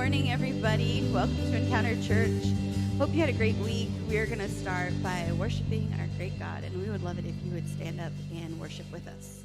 morning, everybody. Welcome to Encounter Church. Hope you had a great week. We are going to start by worshiping our great God, and we would love it if you would stand up and worship with us.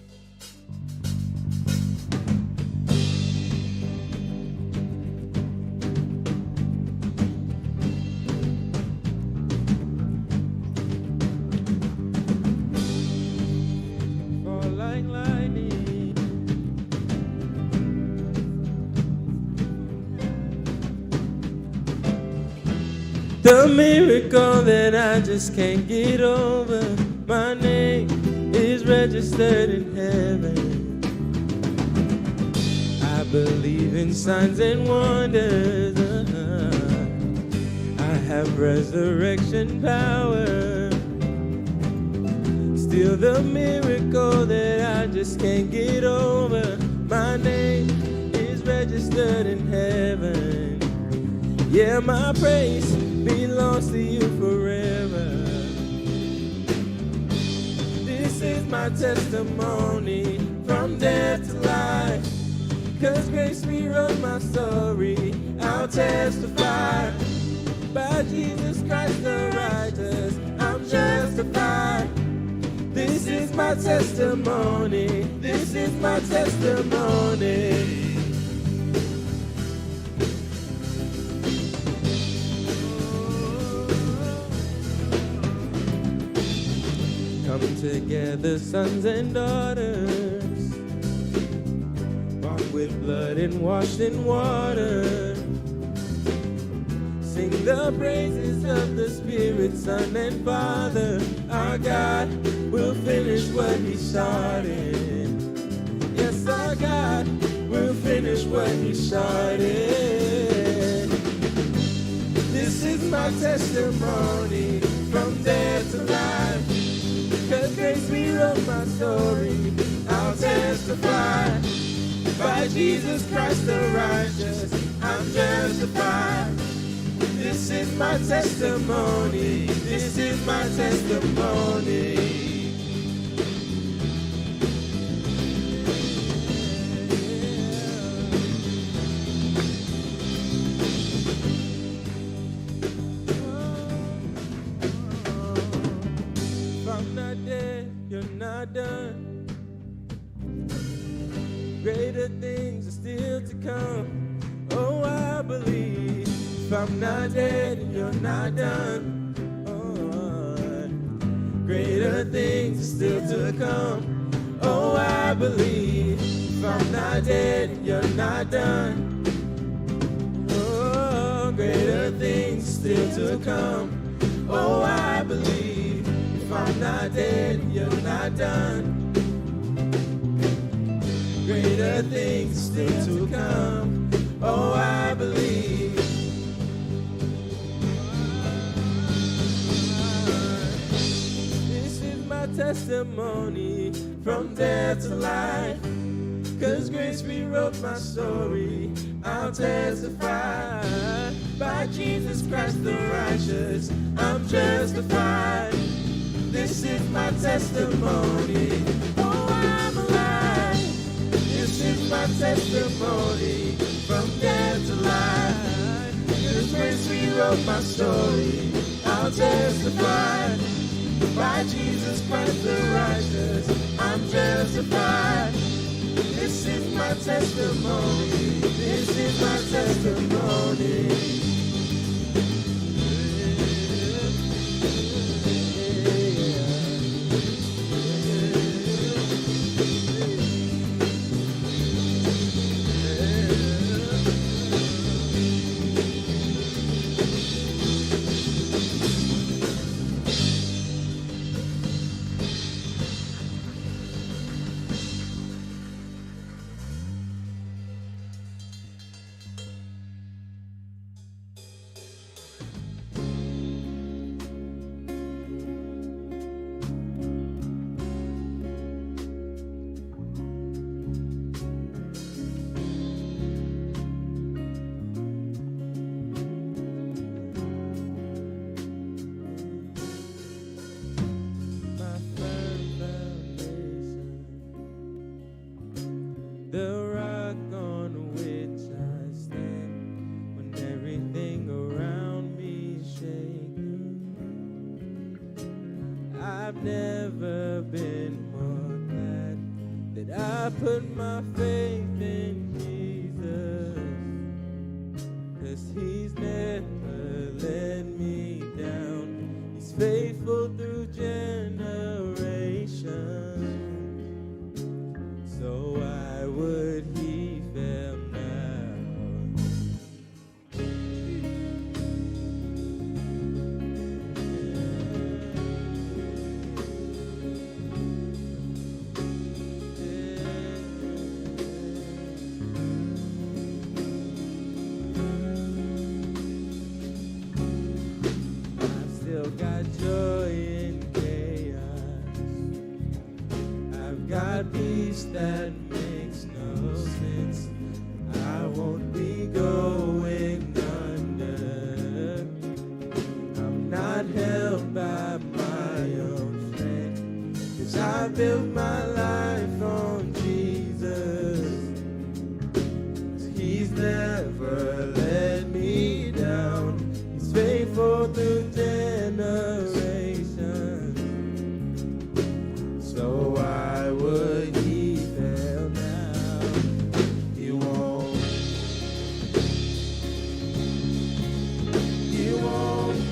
The miracle that I just can't get over. My name is registered in heaven. I believe in signs and wonders. I have resurrection power. Still the miracle that I just can't get over. My name is registered in heaven. Yeah, my praise belongs to you forever. This is my testimony from death to life. 'Cause grace rewrote my story. I'll testify. By Jesus Christ the righteous, I'm justified. This is my testimony. This is my testimony. Come together, sons and daughters, bought with blood and washed in water. Sing the praises of the Spirit, Son and Father. Our God will finish what He started. Yes, our God will finish what He started. This is my testimony from death to life. 'Cause grace rewrote my story, I'll testify. By Jesus Christ the righteous, I'm justified. This is my testimony. This is my testimony. Done. Greater things are still to come. Oh, I believe. If I'm not dead and you're not done, oh, greater things are still to come. Oh, I believe. If I'm not dead and you're not done, oh, greater things are still to come. Oh, I believe. If I'm not dead, you're not done. Greater things still to come. Oh, I believe. This is my testimony from death to life. 'Cause grace rewrote my story. I'll testify. By Jesus Christ the righteous, I'm justified. This is my testimony. Oh, I'm alive. This is my testimony from death to life. 'Cause grace rewrote my story. I'll testify. By Jesus Christ the righteous, I'm justified. This is my testimony. This is my testimony. put my faith in Jesus, 'cause he's never let me down. He's faithful through generations. So why would he fail now? I've still got joy in chaos. I've got peace that makes no sense. I won't be going under. I'm not held by my own strength, 'cause I built my life on Jesus. 'Cause he's never let me down. He's faithful through generations. So why would he fail now? He won't. He won't.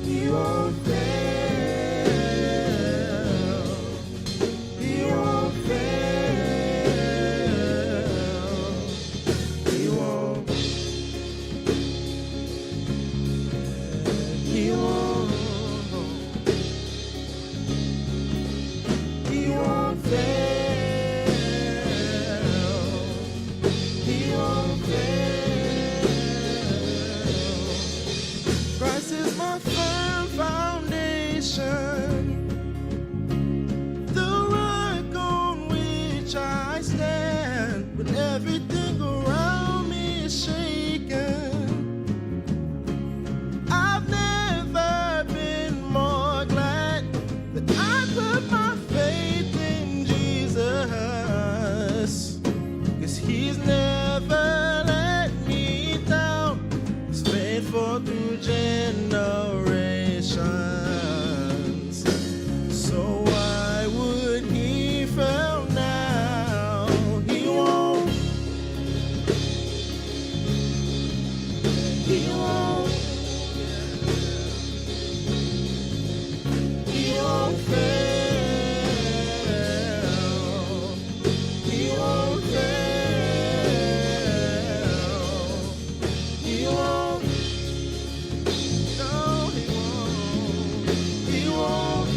He won't fail. He won't fail. He won't. He won't. He won't fail. He won't fail. Christ is my firm foundation, the rock on which I stand. When everything around me is shaken, I've never been more glad that I put my faith in Jesus. 'Cause he's never let me down. He's faithful through generations. So why would he fail now? He won't. He won't. He won't fail. He won't fail. He won't. No, he won't. He won't.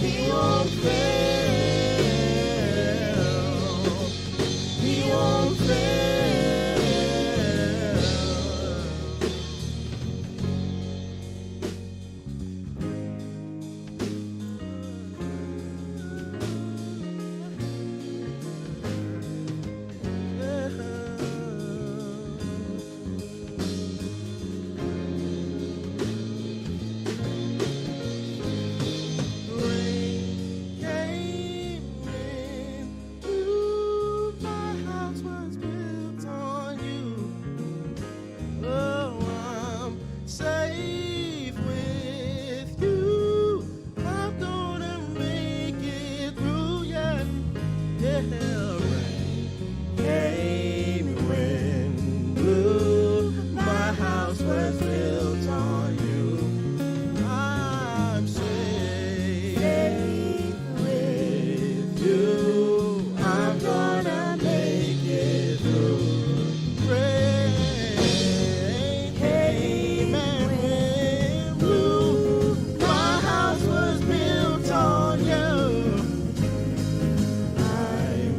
He won't fail. He won't fail. Rain came in, my house was built on you. Oh, I'm safe with you. I'm gonna make it through, yeah. Yeah, rain came, wind blew. My house was built on you. I'm safe with you. I'm gonna make it through. Rain came and wind blew. My house was built on you. I'm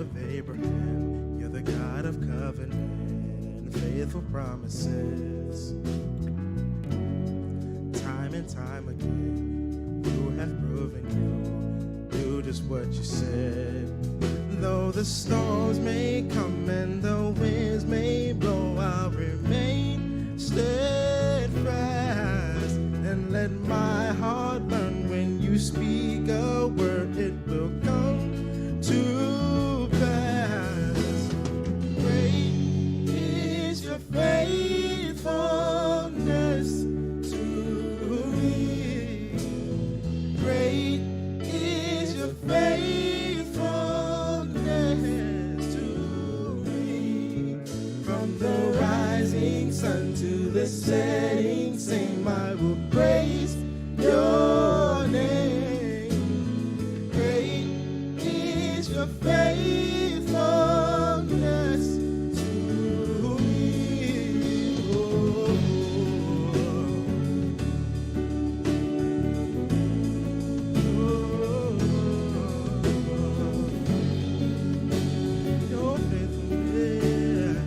of Abraham, you're the God of covenant and faithful promises. Time and time again, you have proven you do just what you said. Though the storms may come and the winds may blow, I'll remain steadfast and let my heart learn when you speak a word, it will come to pass. Great is your faithfulness to me. Great is your faithfulness to me. From the rising sun to the setting same, I will praise your name. Great is your faithfulness to me. Oh, your faithfulness.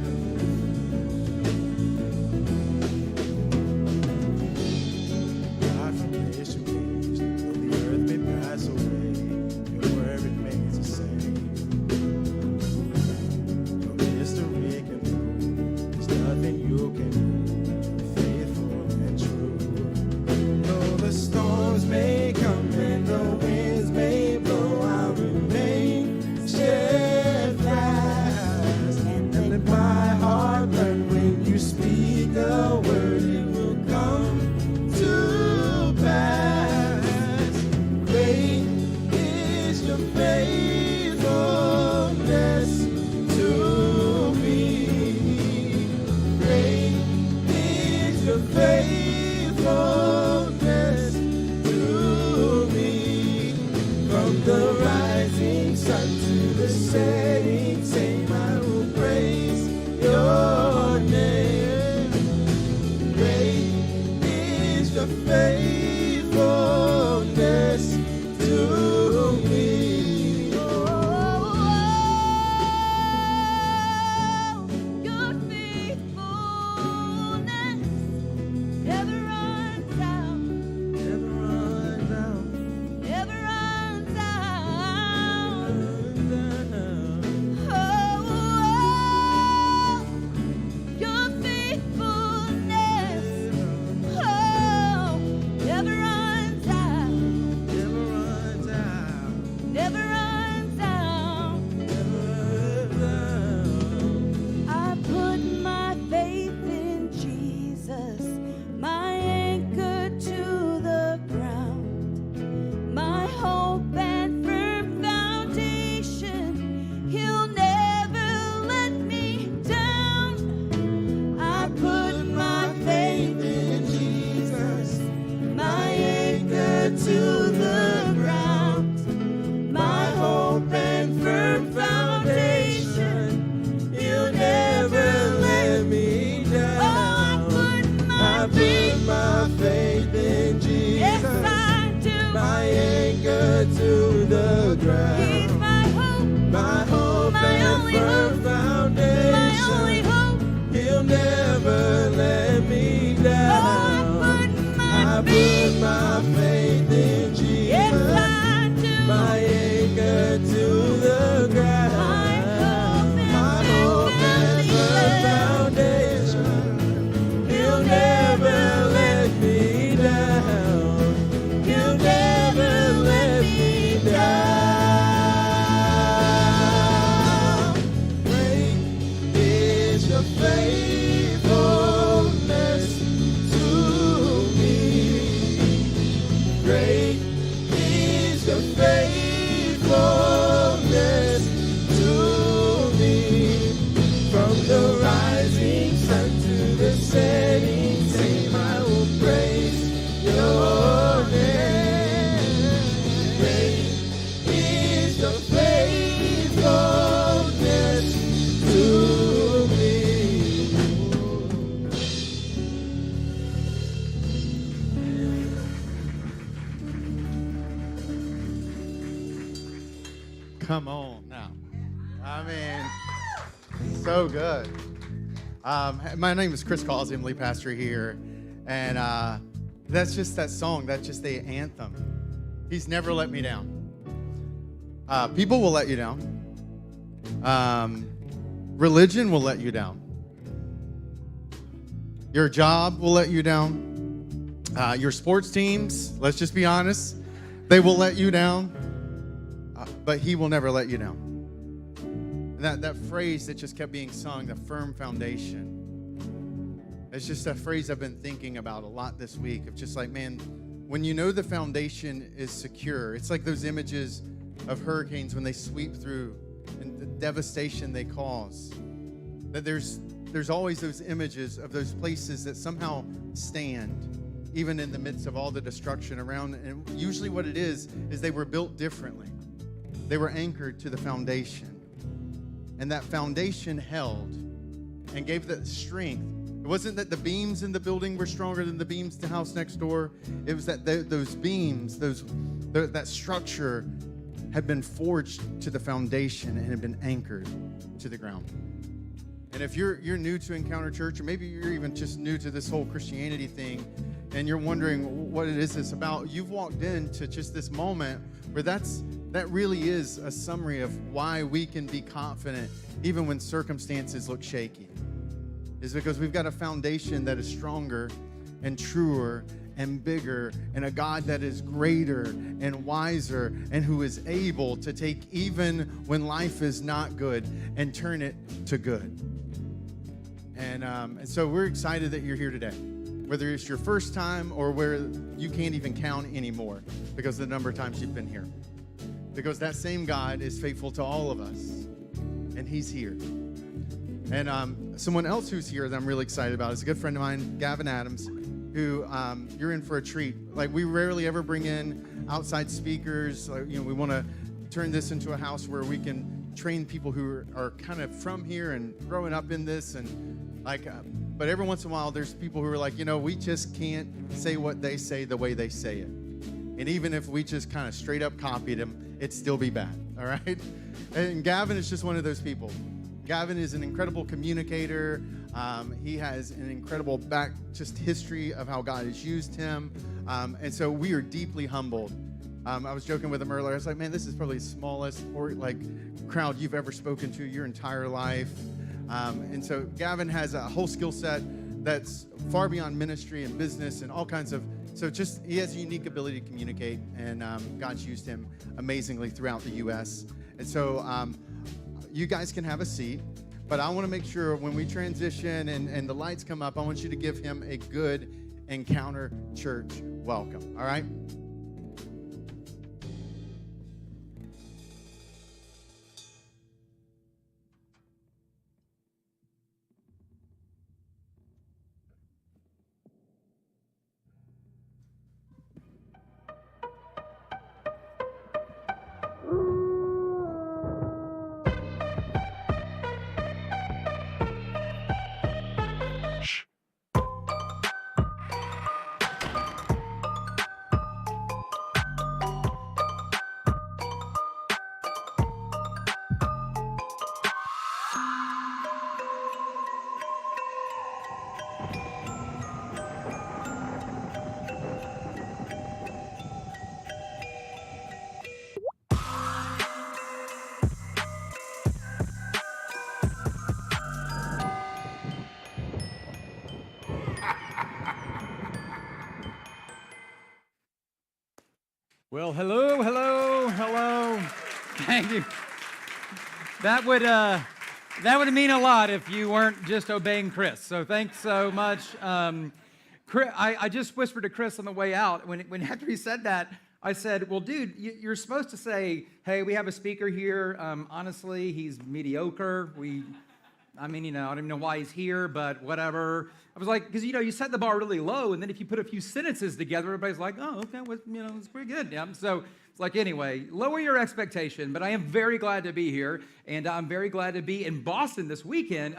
God from age to age, though the earth may pass away, your word remains the same. I mean, so good. My name is Chris Causey. I'm lead pastor here. And that's just that song. That's just the anthem. He's never let me down. People will let you down. Religion will let you down. Your job will let you down. Your sports teams, let's just be honest, they will let you down. But he will never let you down. And that phrase that just kept being sung, the firm foundation, it's just a phrase I've been thinking about a lot this week of just like, man, when you know the foundation is secure, it's like those images of hurricanes when they sweep through and the devastation they cause. That there's always those images of those places that somehow stand, even in the midst of all the destruction around. And usually what it is they were built differently. They were anchored to the foundation. And that foundation held and gave that strength. It wasn't that the beams in the building were stronger than the beams to the house next door. It was that those beams, that structure had been forged to the foundation and had been anchored to the ground. And if you're new to Encounter Church, or maybe you're even just new to this whole Christianity thing, and you're wondering what it is it's about, you've walked into just this moment where that really is a summary of why we can be confident even when circumstances look shaky. Is because we've got a foundation that is stronger and truer and bigger, and a God that is greater and wiser, and who is able to take even when life is not good and turn it to good. And so we're excited that you're here today, whether it's your first time or where you can't even count anymore because of the number of times you've been here. Because that same God is faithful to all of us, and he's here. And someone else who's here that I'm really excited about is a good friend of mine, Gavin Adams, who you're in for a treat. Like, we rarely ever bring in outside speakers. Like, we want to turn this into a house where we can train people who are kind of from here and growing up in this. And but every once in a while, there's people who are like, we just can't say what they say the way they say it. And even if we just kind of straight up copied them, it'd still be bad, all right? And Gavin is just one of those people. Gavin is an incredible communicator. He has an incredible history of how God has used him. And so we are deeply humbled. I was joking with him earlier. I was like, man, this is probably the smallest crowd you've ever spoken to your entire life. And so Gavin has a whole skill set that's far beyond ministry and business and all kinds of. So he has a unique ability to communicate, and God's used him amazingly throughout the U.S. And so you guys can have a seat, but I want to make sure when we transition and the lights come up, I want you to give him a good Encounter Church welcome, all right? Well, hello. Thank you. That would mean a lot if you weren't just obeying Chris. So thanks so much. I just whispered to Chris on the way out when after he said that. I said, well, dude, you're supposed to say, hey, we have a speaker here. Honestly, he's mediocre. I don't even know why he's here, but whatever. I was like, because, you set the bar really low, and then if you put a few sentences together, everybody's like, oh, okay, well, it's pretty good. Yeah. So it's like, anyway, lower your expectation, but I am very glad to be here, and I'm very glad to be in Boston this weekend.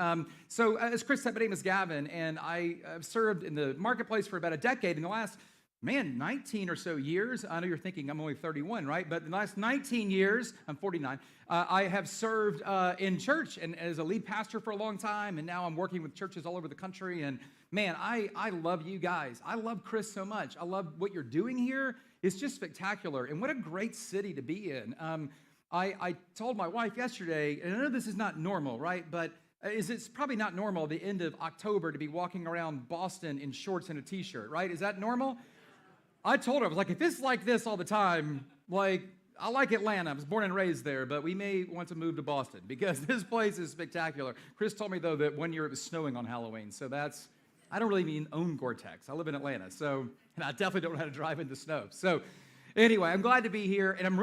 So as Chris said, my name is Gavin, and I have served in the marketplace for about a decade. In the last man, 19 or so years. I know you're thinking I'm only 31, right? But the last 19 years, I'm 49, I have served in church and as a lead pastor for a long time, and now I'm working with churches all over the country. And man, I love you guys. I love Chris so much. I love what you're doing here. It's just spectacular, and what a great city to be in. I told my wife yesterday, and I know this is not normal, right? But it's probably not normal at the end of October to be walking around Boston in shorts and a t-shirt, right? Is that normal? I told her, I was like, if it's like this all the time, like, I like Atlanta. I was born and raised there, but we may want to move to Boston because this place is spectacular. Chris told me, though, that one year it was snowing on Halloween, so I don't really even own Gore-Tex. I live in Atlanta, and I definitely don't know how to drive in the snow. So anyway, I'm glad to be here, and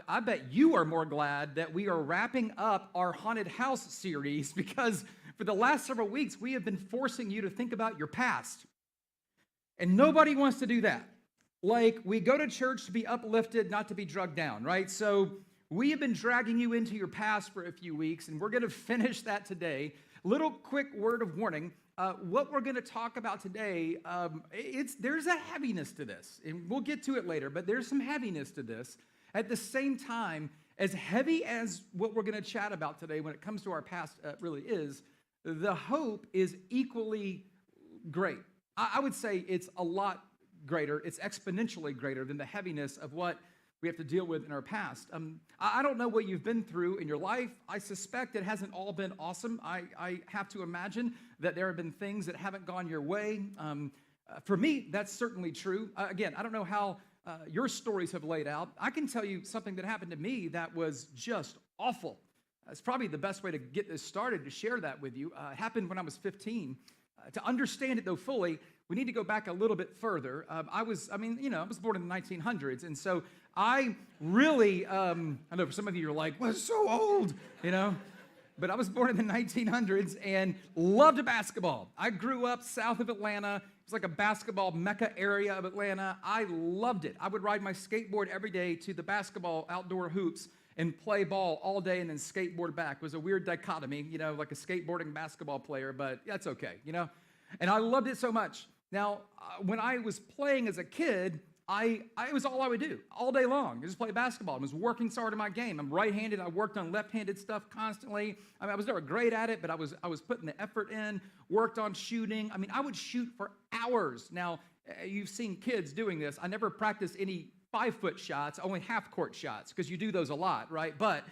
I bet you are more glad that we are wrapping up our Haunted House series because for the last several weeks, we have been forcing you to think about your past. And nobody wants to do that. Like, we go to church to be uplifted, not to be drugged down, right? So we have been dragging you into your past for a few weeks, and we're going to finish that today. Little quick word of warning. What we're going to talk about today, there's a heaviness to this, and we'll get to it later, but there's some heaviness to this. At the same time, as heavy as what we're going to chat about today when it comes to our past really is, the hope is equally great. I would say it's a lot greater, it's exponentially greater than the heaviness of what we have to deal with in our past. I don't know what you've been through in your life. I suspect it hasn't all been awesome. I have to imagine that there have been things that haven't gone your way. For me, that's certainly true. Again, I don't know how your stories have laid out. I can tell you something that happened to me that was just awful. It's probably the best way to get this started, to share that with you. It happened when I was 15. To understand it, though, fully, we need to go back a little bit further. I was born in the 1900s, and so I really, I know for some of you, you're like, well, so old, but I was born in the 1900s and loved basketball. I grew up south of Atlanta. It was like a basketball mecca area of Atlanta. I loved it. I would ride my skateboard every day to the basketball outdoor hoops and play ball all day and then skateboard back. It was a weird dichotomy, like a skateboarding basketball player, but that's okay, And I loved it so much. Now, when I was playing as a kid, it was all I would do all day long. I just play basketball. I was working so hard in my game. I'm right-handed. I worked on left-handed stuff constantly. I was never great at it, but I was putting the effort in, worked on shooting. I would shoot for hours. Now, you've seen kids doing this. I never practiced any 5-foot shots, only half-court shots, because you do those a lot, right? But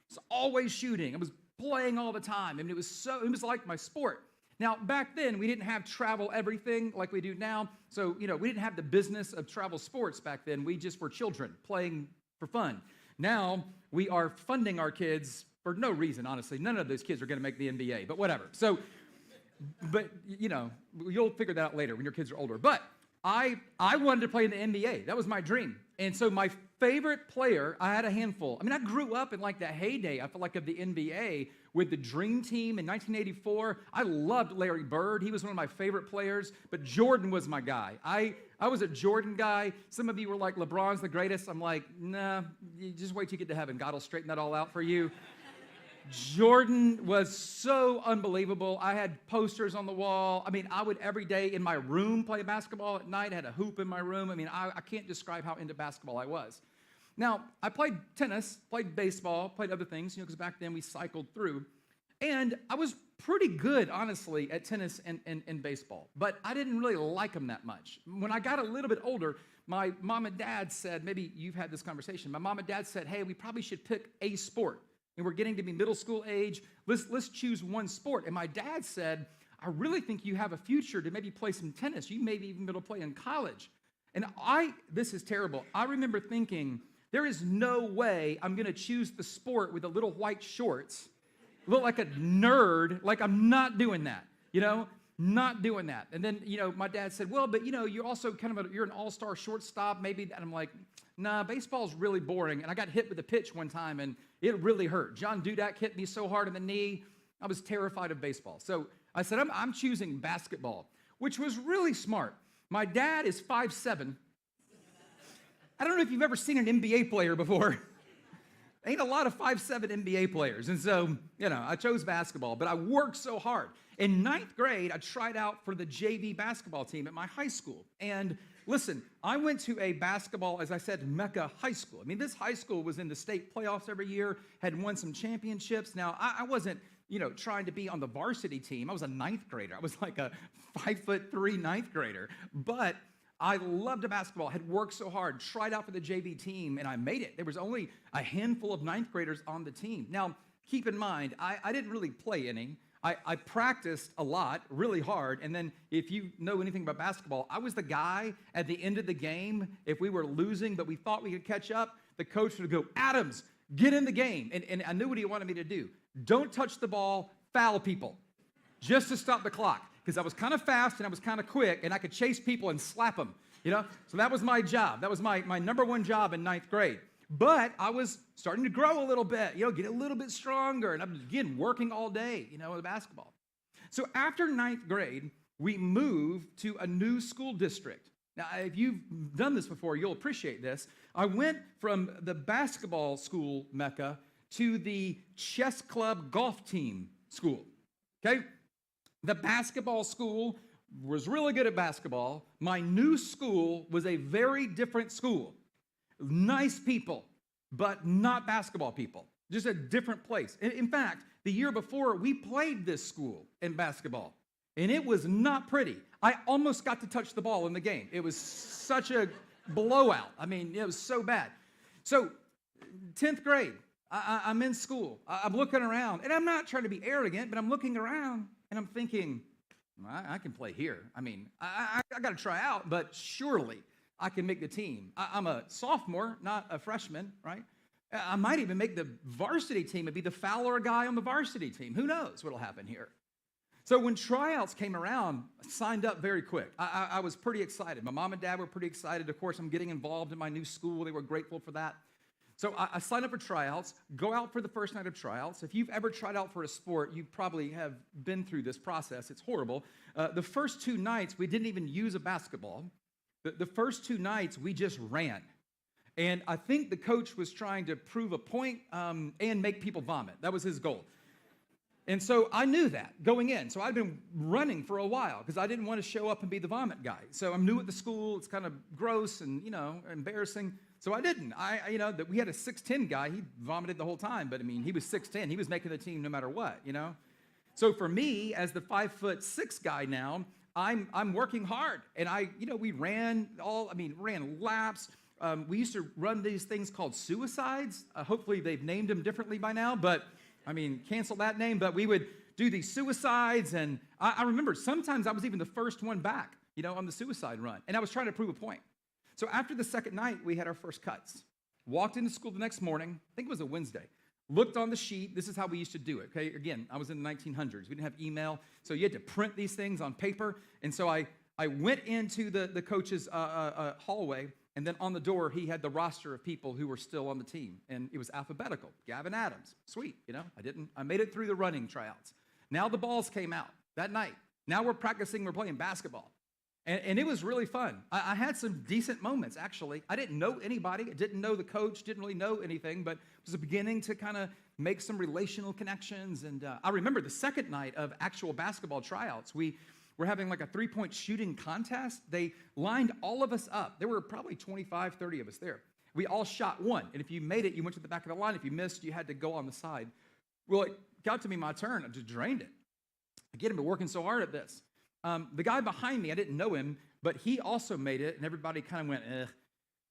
it's always shooting. I was playing all the time. It was like my sport. Now, back then, we didn't have travel everything like we do now. So, we didn't have the business of travel sports back then. We just were children playing for fun. Now, we are funding our kids for no reason, honestly. None of those kids are going to make the NBA, but whatever. So, but, you'll figure that out later when your kids are older. But I wanted to play in the NBA. That was my dream. And so my favorite player, I had a handful. I grew up in like the heyday, I feel like, of the NBA with the Dream Team in 1984. I loved Larry Bird. He was one of my favorite players, but Jordan was my guy. I was a Jordan guy. Some of you were like, LeBron's the greatest. I'm like, nah, you just wait till you get to heaven. God will straighten that all out for you. Jordan was so unbelievable. I had posters on the wall. I would every day in my room play basketball at night. I had a hoop in my room. I can't describe how into basketball I was. Now, I played tennis, played baseball, played other things, because back then we cycled through. And I was pretty good, honestly, at tennis and baseball. But I didn't really like them that much. When I got a little bit older, my mom and dad said, maybe you've had this conversation. My mom and dad said, hey, we probably should pick a sport. And we're getting to be middle school age. Let's choose one sport. And my dad said, I really think you have a future to maybe play some tennis. You maybe even be able to play in college. And this is terrible. I remember thinking, there is no way I'm going to choose the sport with the little white shorts, look like a nerd. Like, I'm not doing that, not doing that. And then, my dad said, well, but, you're also you're an all-star shortstop, maybe. And I'm like, nah, baseball's really boring. And I got hit with a pitch one time, and it really hurt. John Dudek hit me so hard in the knee, I was terrified of baseball. So I said, I'm choosing basketball, which was really smart. My dad is 5'7". I don't know if you've ever seen an NBA player before. Ain't a lot of 5'7" NBA players. And so, I chose basketball, but I worked so hard. In 9th grade, I tried out for the JV basketball team at my high school. And listen, I went to a basketball, as I said, Mecca high school. I mean, this high school was in the state playoffs every year, had won some championships. Now, I wasn't, trying to be on the varsity team. I was a ninth grader. I was like a 5'3" ninth grader. But I loved basketball, had worked so hard, tried out for the JV team, and I made it. There was only a handful of ninth graders on the team. Now, keep in mind, I didn't really play any. I practiced a lot, really hard, and then if you know anything about basketball, I was the guy at the end of the game. If we were losing but we thought we could catch up, the coach would go, Adams, get in the game. And I knew what he wanted me to do. Don't touch the ball, foul people, just to stop the clock, because I was kind of fast and I was kind of quick, and I could chase people and slap them, So that was my job. That was my number one job in ninth grade. But I was starting to grow a little bit, get a little bit stronger, and I'm, again, working all day, with basketball. So after ninth grade, we moved to a new school district. Now, if you've done this before, you'll appreciate this. I went from the basketball school, Mecca, to the chess club golf team school, okay? The basketball school was really good at basketball. My new school was a very different school. Nice people, but not basketball people. Just a different place. In fact, the year before, we played this school in basketball, and it was not pretty. I almost got to touch the ball in the game. It was such a blowout. I mean, it was so bad. So, 10th grade, I'm in school. I'm looking around, and I'm not trying to be arrogant, but I'm looking around, and I'm thinking, I can play here. I mean, I got to try out, but surely I can make the team. I'm a sophomore, not a freshman, right? I might even make the varsity team and be the Fowler guy on the varsity team. Who knows what'll happen here? So when tryouts came around, I signed up very quick. I was pretty excited. My mom and dad were pretty excited. Of course, I'm getting involved in my new school. They were grateful for that. So I signed up for tryouts, go out for the first night of tryouts. If you've ever tried out for a sport, you probably have been through this process. It's horrible. The first 2 nights, we didn't even use a basketball. The first 2 nights, we just ran. And I think the coach was trying to prove a point and make people vomit. That was his goal. And so I knew that going in. So I'd been running for a while because I didn't want to show up and be the vomit guy. So I'm new at the school. It's kind of gross and, embarrassing. So I didn't. We had a 6'10" guy. He vomited the whole time. But, he was 6'10". He was making the team no matter what, So for me, as the 5'6" guy now, I'm working hard, and we ran laps. We used to run these things called suicides. Hopefully they've named them differently by now, but cancel that name. But we would do these suicides, and I remember sometimes I was even the first one back, on the suicide run, and I was trying to prove a point. So after the second night, we had our first cuts. Walked into school the next morning. I think it was a Wednesday. Looked on the sheet. This is how we used to do it, okay? Again, I was in the 1900s. We didn't have email, so you had to print these things on paper. And so I went into the coach's hallway, and then on the door, he had the roster of people who were still on the team. And it was alphabetical. Gavin Adams. Sweet, I made it through the running tryouts. Now the balls came out that night. Now we're practicing, we're playing basketball. And it was really fun. I had some decent moments, actually. I didn't know anybody. I didn't know the coach, didn't really know anything, but it was beginning to kind of make some relational connections. And I remember the second night of actual basketball tryouts, we were having like a 3-point shooting contest. They lined all of us up. There were probably 25, 30 of us there. We all shot one. And if you made it, you went to the back of the line. If you missed, you had to go on the side. Well, it got to be my turn. I just drained it. Again, I've been working so hard at this. The guy behind me, I didn't know him, but he also made it, and everybody kind of went, eh.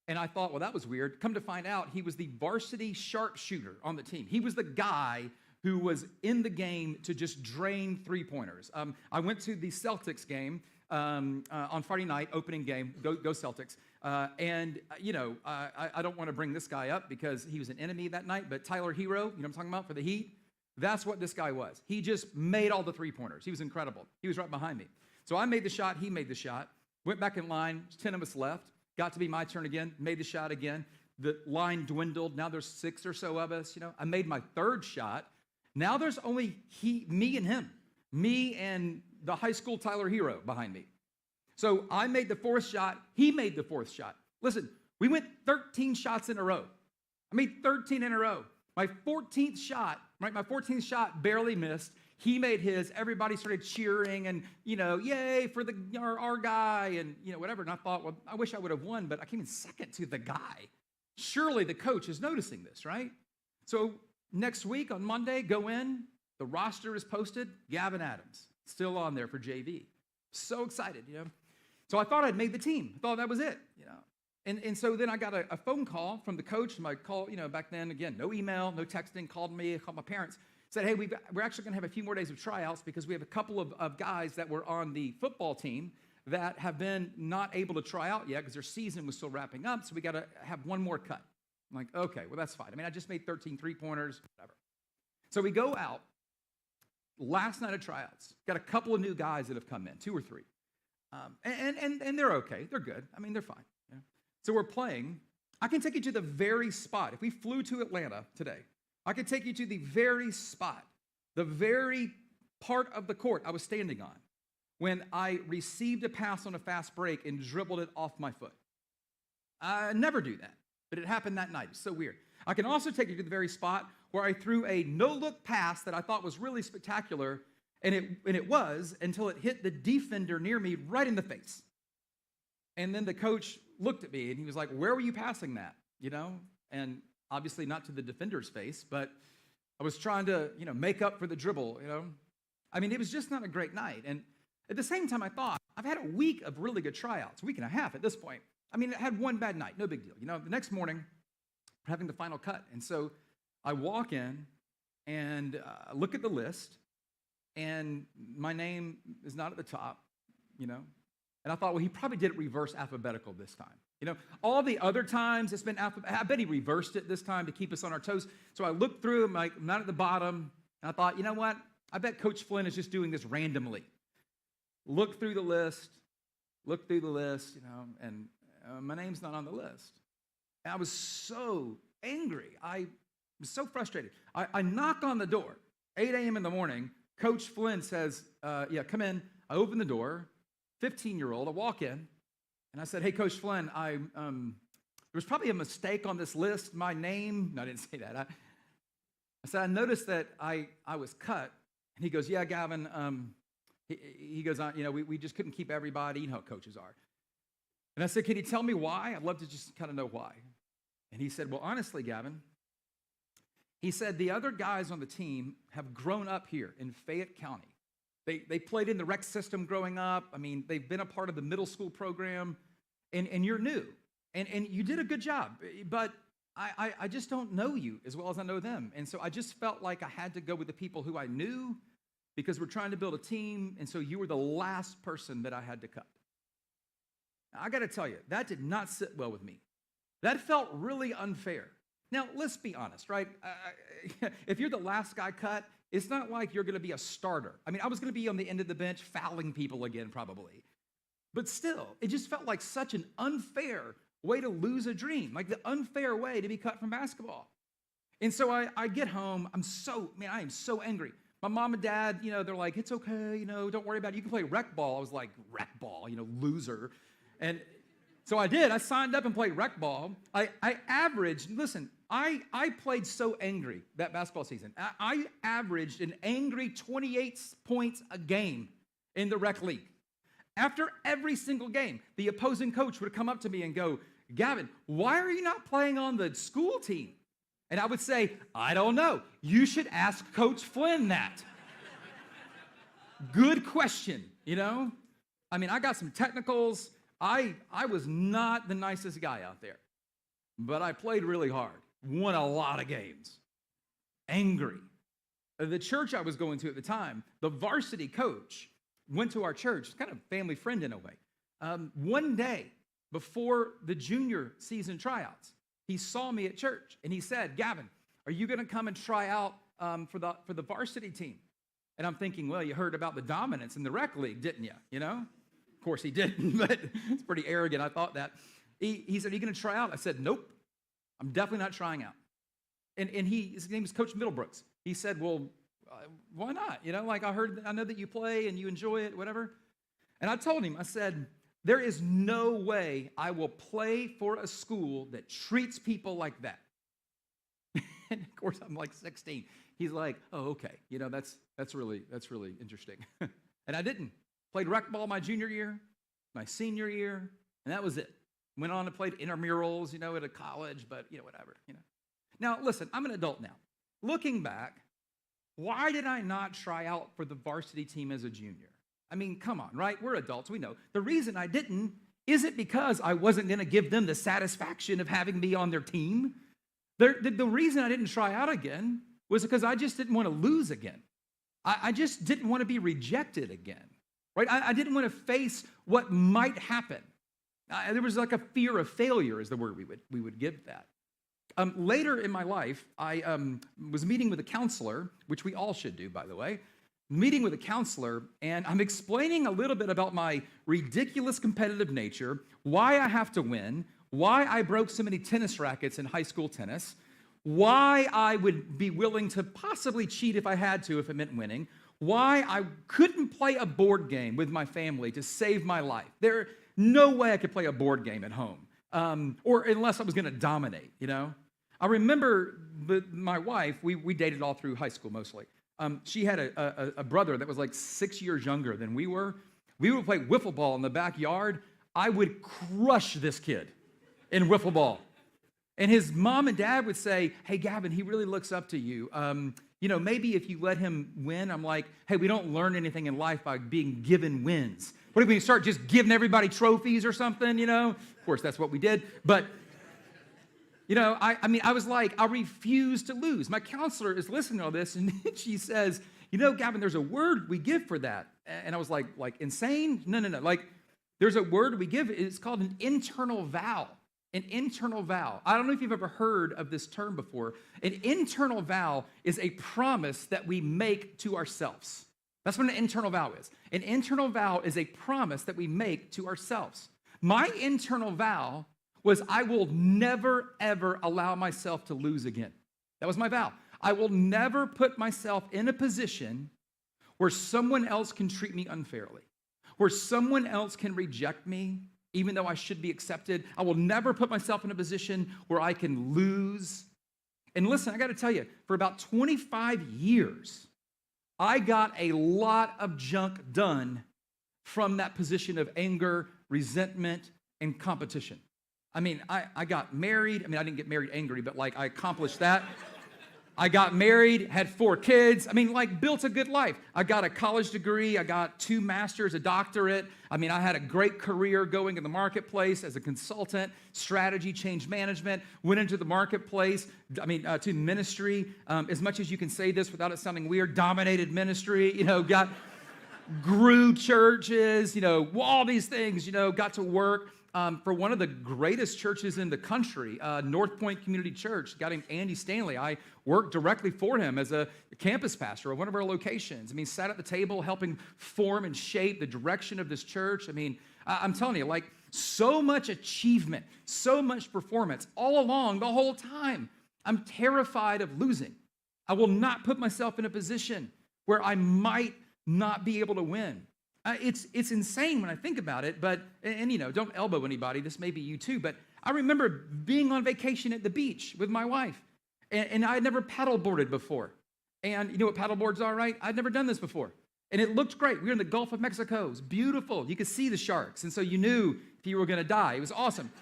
And I thought, well, that was weird. Come to find out, he was the varsity sharpshooter on the team. He was the guy who was in the game to just drain three-pointers. I went to the Celtics game on Friday night, opening game, go Celtics. I don't want to bring this guy up because he was an enemy that night, but Tyler Hero, what I'm talking about, for the Heat? That's what this guy was. He just made all the three-pointers. He was incredible. He was right behind me. So I made the shot. He made the shot. Went back in line. 10 of us left. Got to be my turn again. Made the shot again. The line dwindled. Now there's 6 or so of us. I made my third shot. Now there's only me and him. Me and the high school Tyler Hero behind me. So I made the 4th shot. He made the 4th shot. Listen, we went 13 shots in a row. I made 13 in a row. My 14th shot, right? My 14th shot barely missed. He made his. Everybody started cheering and, yay for our guy and, whatever. And I thought, well, I wish I would have won, but I came in second to the guy. Surely the coach is noticing this, right? So next week on Monday, go in. The roster is posted. Gavin Adams, still on there for JV. So excited, So I thought I'd made the team. I thought that was it, And so then I got a phone call from the coach. My call, back then, again, no email, no texting, called me, called my parents, said, hey, we're actually going to have a few more days of tryouts because we have a couple of guys that were on the football team that have been not able to try out yet because their season was still wrapping up, so we got to have one more cut. I'm like, okay, well, that's fine. I mean, I just made 13 three-pointers, whatever. So we go out. Last night of tryouts, got a couple of new guys that have come in, 2 or 3. And they're okay. They're good. I mean, they're fine. So we're playing. I can take you to the very spot. If we flew to Atlanta today, I could take you to the very spot, the very part of the court I was standing on when I received a pass on a fast break and dribbled it off my foot. I never do that, but it happened that night. It's so weird. I can also take you to the very spot where I threw a no-look pass that I thought was really spectacular, and it was until it hit the defender near me right in the face. And then the coach looked at me, and he was like, where were you passing that? And obviously not to the defender's face, but I was trying to, make up for the dribble, I mean, it was just not a great night. And at the same time, I thought, I've had a week of really good tryouts, a week and a half at this point. I mean, I had one bad night, no big deal. The next morning, we're having the final cut. And so I walk in and look at the list, and my name is not at the top, And I thought, well, he probably did it reverse alphabetical this time. All the other times it's been I bet he reversed it this time to keep us on our toes. So I looked through, I'm like, I'm not at the bottom. And I thought, you know what? I bet Coach Flynn is just doing this randomly. Look through the list, and my name's not on the list. And I was so angry. I was so frustrated. I knock on the door, 8 a.m. in the morning. Coach Flynn says, yeah, come in. I open the door, 15-year-old. I walk in, and I said, hey, Coach Flynn, there was probably a mistake on this list. My name, no, I didn't say that. I said, I noticed that I was cut. And he goes, yeah, Gavin, he goes, we just couldn't keep everybody. You know how coaches are. And I said, can you tell me why? I'd love to just kind of know why. And he said, well, honestly, Gavin, he said, the other guys on the team have grown up here in Fayette County. They played in the rec system growing up. I mean, they've been a part of the middle school program, and you're new. And you did a good job, but I just don't know you as well as I know them. And so I just felt like I had to go with the people who I knew because we're trying to build a team, and so you were the last person that I had to cut. Now, I got to tell you, that did not sit well with me. That felt really unfair. Now, let's be honest, right? If you're the last guy cut, it's not like you're going to be a starter. I mean, I was going to be on the end of the bench fouling people again, probably. But still, it just felt like such an unfair way to lose a dream, like the unfair way to be cut from basketball. And so I get home. I am so angry. My mom and dad, they're like, it's okay, don't worry about it. You can play rec ball. I was like, rec ball, loser. And so I did. I signed up and played rec ball. I averaged, listen, I played so angry that basketball season. I averaged an angry 28 points a game in the rec league. After every single game, the opposing coach would come up to me and go, Gavin, why are you not playing on the school team? And I would say, I don't know. You should ask Coach Flynn that. Good question, I mean, I got some technicals. I was not the nicest guy out there, but I played really hard, won a lot of games, angry. The church I was going to at the time, the varsity coach went to our church, kind of family friend in a way. One day before the junior season tryouts, he saw me at church and he said, Gavin, are you going to come and try out for the varsity team? And I'm thinking, well, you heard about the dominance in the rec league, didn't you? Of course he didn't, but it's pretty arrogant. I thought that. He said, are you going to try out? I said, nope, I'm definitely not trying out. And his name is Coach Middlebrooks. He said, well, why not? I know that you play and you enjoy it, whatever. And I told him, I said, there is no way I will play for a school that treats people like that. And of course, I'm like 16. He's like, oh, okay, that's really interesting. And I didn't. Played rec ball my junior year, my senior year, and that was it. Went on to play intramurals, at a college, but, whatever, Now, listen, I'm an adult now. Looking back, why did I not try out for the varsity team as a junior? I mean, come on, right? We're adults, we know. The reason I didn't isn't because I wasn't going to give them the satisfaction of having me on their team. The reason I didn't try out again was because I just didn't want to lose again. I just didn't want to be rejected again, right? I didn't want to face what might happen. There was like a fear of failure is the word we would give that. Later in my life, I was meeting with a counselor, which we all should do, by the way, meeting with a counselor, and I'm explaining a little bit about my ridiculous competitive nature, why I have to win, why I broke so many tennis rackets in high school tennis, why I would be willing to possibly cheat if I had to, if it meant winning, why I couldn't play a board game with my family to save my life. There no way I could play a board game at home, or unless I was going to dominate, I remember my wife, we dated all through high school mostly. She had a brother that was like 6 years younger than we were. We would play wiffle ball in the backyard. I would crush this kid in wiffle ball. And his mom and dad would say, hey, Gavin, he really looks up to you. Maybe if you let him win, I'm like, hey, we don't learn anything in life by being given wins. What if we start just giving everybody trophies or something, Of course, that's what we did. But, I was like, I refuse to lose. My counselor is listening to all this, and she says, Gavin, there's a word we give for that. And I was like insane? No. Like, there's a word we give. It's called an internal vow. An internal vow. I don't know if you've ever heard of this term before. An internal vow is a promise that we make to ourselves. That's what an internal vow is. An internal vow is a promise that we make to ourselves. My internal vow was I will never, ever allow myself to lose again. That was my vow. I will never put myself in a position where someone else can treat me unfairly, where someone else can reject me, even though I should be accepted. I will never put myself in a position where I can lose. And listen, I got to tell you, for about 25 years, I got a lot of junk done from that position of anger, resentment, and competition. I got married. I didn't get married angry, but I accomplished that. I got married, had 4 kids. Built a good life. I got a college degree. I got 2 masters, a doctorate. I had a great career going in the marketplace as a consultant, strategy, change management, went into the marketplace, to ministry. As much as you can say this without it sounding weird, dominated ministry, grew churches, all these things, got to work. For one of the greatest churches in the country, North Point Community Church, a guy named Andy Stanley. I worked directly for him as a campus pastor at one of our locations. Sat at the table helping form and shape the direction of this church. I'm telling you, so much achievement, so much performance all along the whole time. I'm terrified of losing. I will not put myself in a position where I might not be able to win. It's insane when I think about it, but, don't elbow anybody. This may be you too, but I remember being on vacation at the beach with my wife, and I had never paddleboarded before. And you know what paddleboards are, right? I'd never done this before. And it looked great. We were in the Gulf of Mexico. It was beautiful. You could see the sharks, and so you knew if you were going to die. It was awesome.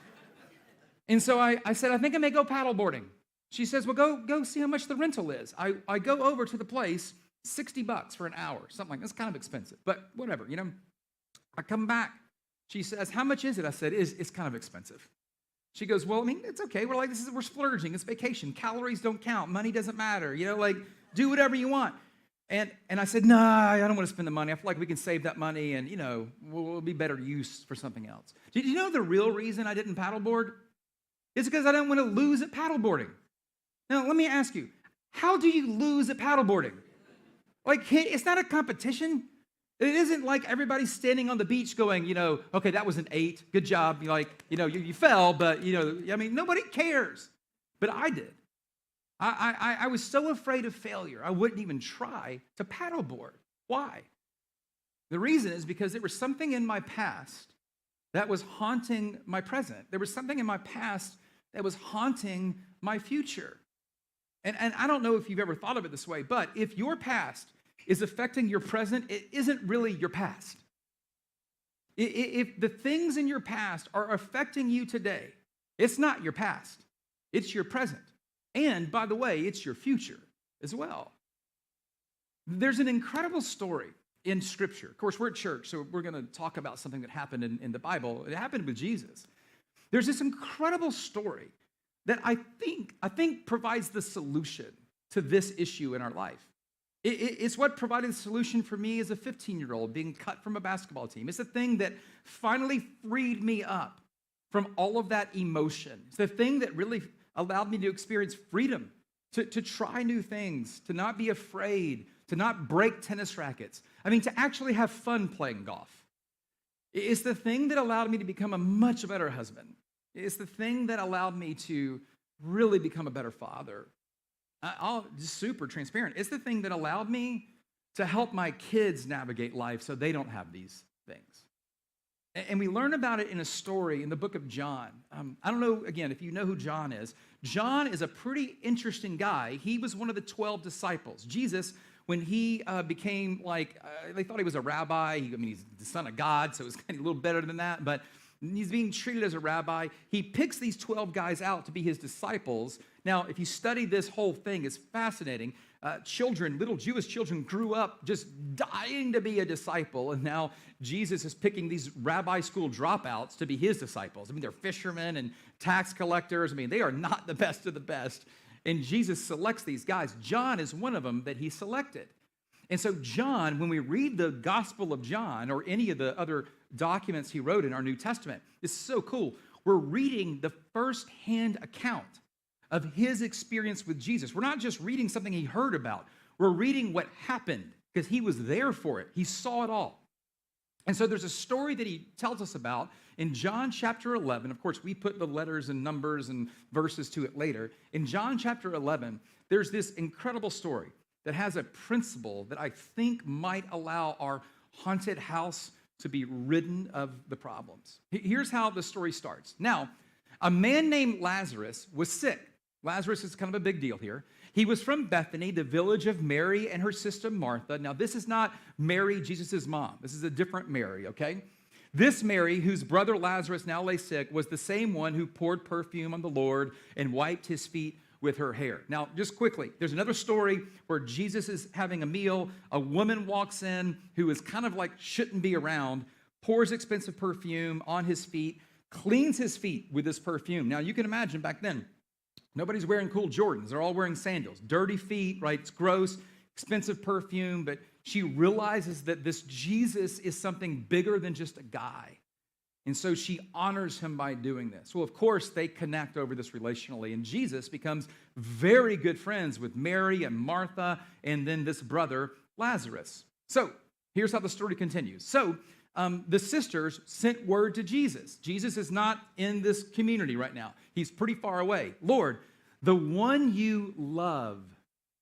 And so I said, I think I may go paddleboarding. She says, well, go see how much the rental is. I go over to the place, $60 for an hour, something like that. That's kind of expensive, but whatever, I come back. She says, how much is it? I said, it's kind of expensive. She goes, well, it's okay. We're splurging. It's vacation. Calories don't count. Money doesn't matter. Do whatever you want. And I said, no, I don't want to spend the money. I feel like we can save that money and, will be better use for something else. Did you know the real reason I didn't paddleboard? It's because I didn't want to lose at paddleboarding. Now, let me ask you, how do you lose at paddleboarding? It's not a competition. It isn't like everybody's standing on the beach going, okay, that was an 8. Good job. You fell, but, nobody cares. But I did. I was so afraid of failure, I wouldn't even try to paddleboard. Why? The reason is because there was something in my past that was haunting my present. There was something in my past that was haunting my future. And I don't know if you've ever thought of it this way, but if your past is affecting your present, it isn't really your past. If the things in your past are affecting you today, it's not your past, it's your present. And by the way, it's your future as well. There's an incredible story in Scripture. Of course, we're at church, so we're going to talk about something that happened in the Bible. It happened with Jesus. There's this incredible story that I think provides the solution to this issue in our life. It's what provided the solution for me as a 15-year-old being cut from a basketball team. It's the thing that finally freed me up from all of that emotion. It's the thing that really allowed me to experience freedom, to try new things, to not be afraid, to not break tennis rackets. I mean, to actually have fun playing golf. It's the thing that allowed me to become a much better husband. It's the thing that allowed me to really become a better father. I'll just super transparent. It's the thing that allowed me to help my kids navigate life so they don't have these things. And we learn about it in a story in the book of John. I don't know, again, if you know who John is. John is a pretty interesting guy. He was one of the 12 disciples. Jesus, when he became they thought he was a rabbi. He's the son of God, so it was kind of a little better than that. But he's being treated as a rabbi. He picks these 12 guys out to be his disciples. Now, if you study this whole thing, it's fascinating. Little Jewish children grew up just dying to be a disciple, and now Jesus is picking these rabbi school dropouts to be his disciples. I mean, they're fishermen and tax collectors. I mean, they are not the best of the best. And Jesus selects these guys. John is one of them that he selected. And so John, when we read the Gospel of John or any of the other documents he wrote in our New Testament, it's so cool. We're reading the first-hand account of his experience with Jesus. We're not just reading something he heard about. We're reading what happened because he was there for it. He saw it all. And so there's a story that he tells us about in John chapter 11. Of course, we put the letters and numbers and verses to it later. In John chapter 11, there's this incredible story that has a principle that I think might allow our haunted house to be ridden of the problems. Here's how the story starts. Now, a man named Lazarus was sick. Lazarus is kind of a big deal here. He was from Bethany, the village of Mary and her sister Martha. Now, this is not Mary, Jesus' mom. This is a different Mary, okay? This Mary, whose brother Lazarus now lay sick, was the same one who poured perfume on the Lord and wiped his feet with her hair. Now, just quickly, there's another story where Jesus is having a meal. A woman walks in who is kind of like shouldn't be around, pours expensive perfume on his feet, cleans his feet with this perfume. Now, you can imagine back then, nobody's wearing cool Jordans. They're all wearing sandals. Dirty feet, right? It's gross, expensive perfume, but she realizes that this Jesus is something bigger than just a guy. And so she honors him by doing this. Well, of course, they connect over this relationally, and Jesus becomes very good friends with Mary and Martha and then this brother, Lazarus. So here's how the story continues. So the sisters sent word to Jesus. Jesus is not in this community right now. He's pretty far away. Lord, the one you love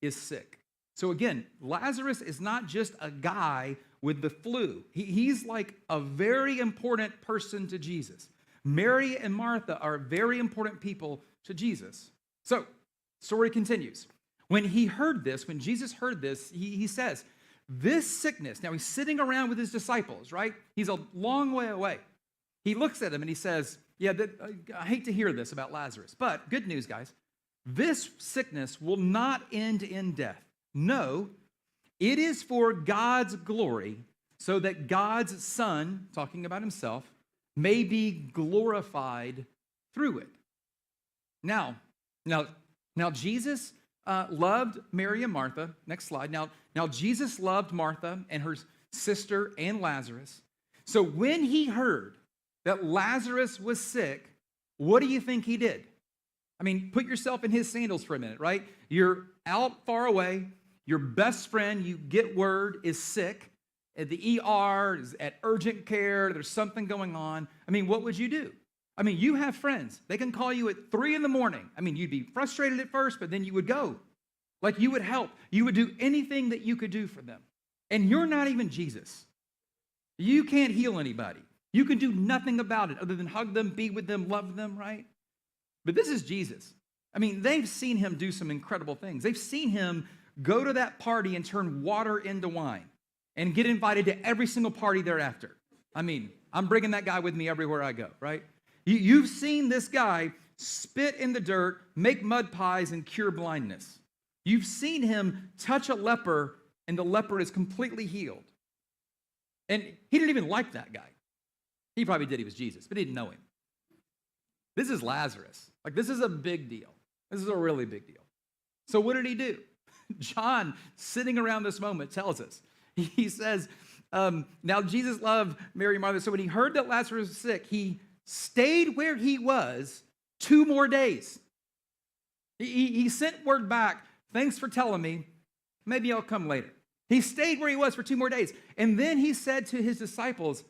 is sick. So again, Lazarus is not just a guy with the flu. He's like a very important person to Jesus. Mary and Martha are very important people to Jesus. So, story continues. When Jesus heard this, he says, this sickness, now he's sitting around with his disciples, right? He's a long way away. He looks at them and he says, I hate to hear this about Lazarus, but good news, guys. This sickness will not end in death. No, it is for God's glory, so that God's Son, talking about himself, may be glorified through it. Now, Jesus loved Mary and Martha. Next slide. Now Jesus loved Martha and her sister and Lazarus. So when he heard that Lazarus was sick, what do you think he did? I mean, put yourself in his sandals for a minute, right? You're out far away. Your best friend, you get word, is sick. At the ER, is at urgent care, there's something going on. I mean, what would you do? I mean, you have friends. They can call you at 3 a.m. I mean, you'd be frustrated at first, but then you would go. Like you would help. You would do anything that you could do for them. And you're not even Jesus. You can't heal anybody. You can do nothing about it other than hug them, be with them, love them, right? But this is Jesus. I mean, they've seen him do some incredible things. They've seen him go to that party and turn water into wine and get invited to every single party thereafter. I mean, I'm bringing that guy with me everywhere I go, right? You've seen this guy spit in the dirt, make mud pies, and cure blindness. You've seen him touch a leper, and the leper is completely healed. And he didn't even like that guy. He probably did. He was Jesus, but he didn't know him. This is Lazarus. Like, this is a big deal. This is a really big deal. So what did he do? John, sitting around this moment, tells us. He says, now Jesus loved Mary and Martha. So when he heard that Lazarus was sick, he stayed where he was 2 more days. He sent word back, thanks for telling me. Maybe I'll come later. He stayed where he was for 2 more days. And then he said to his disciples,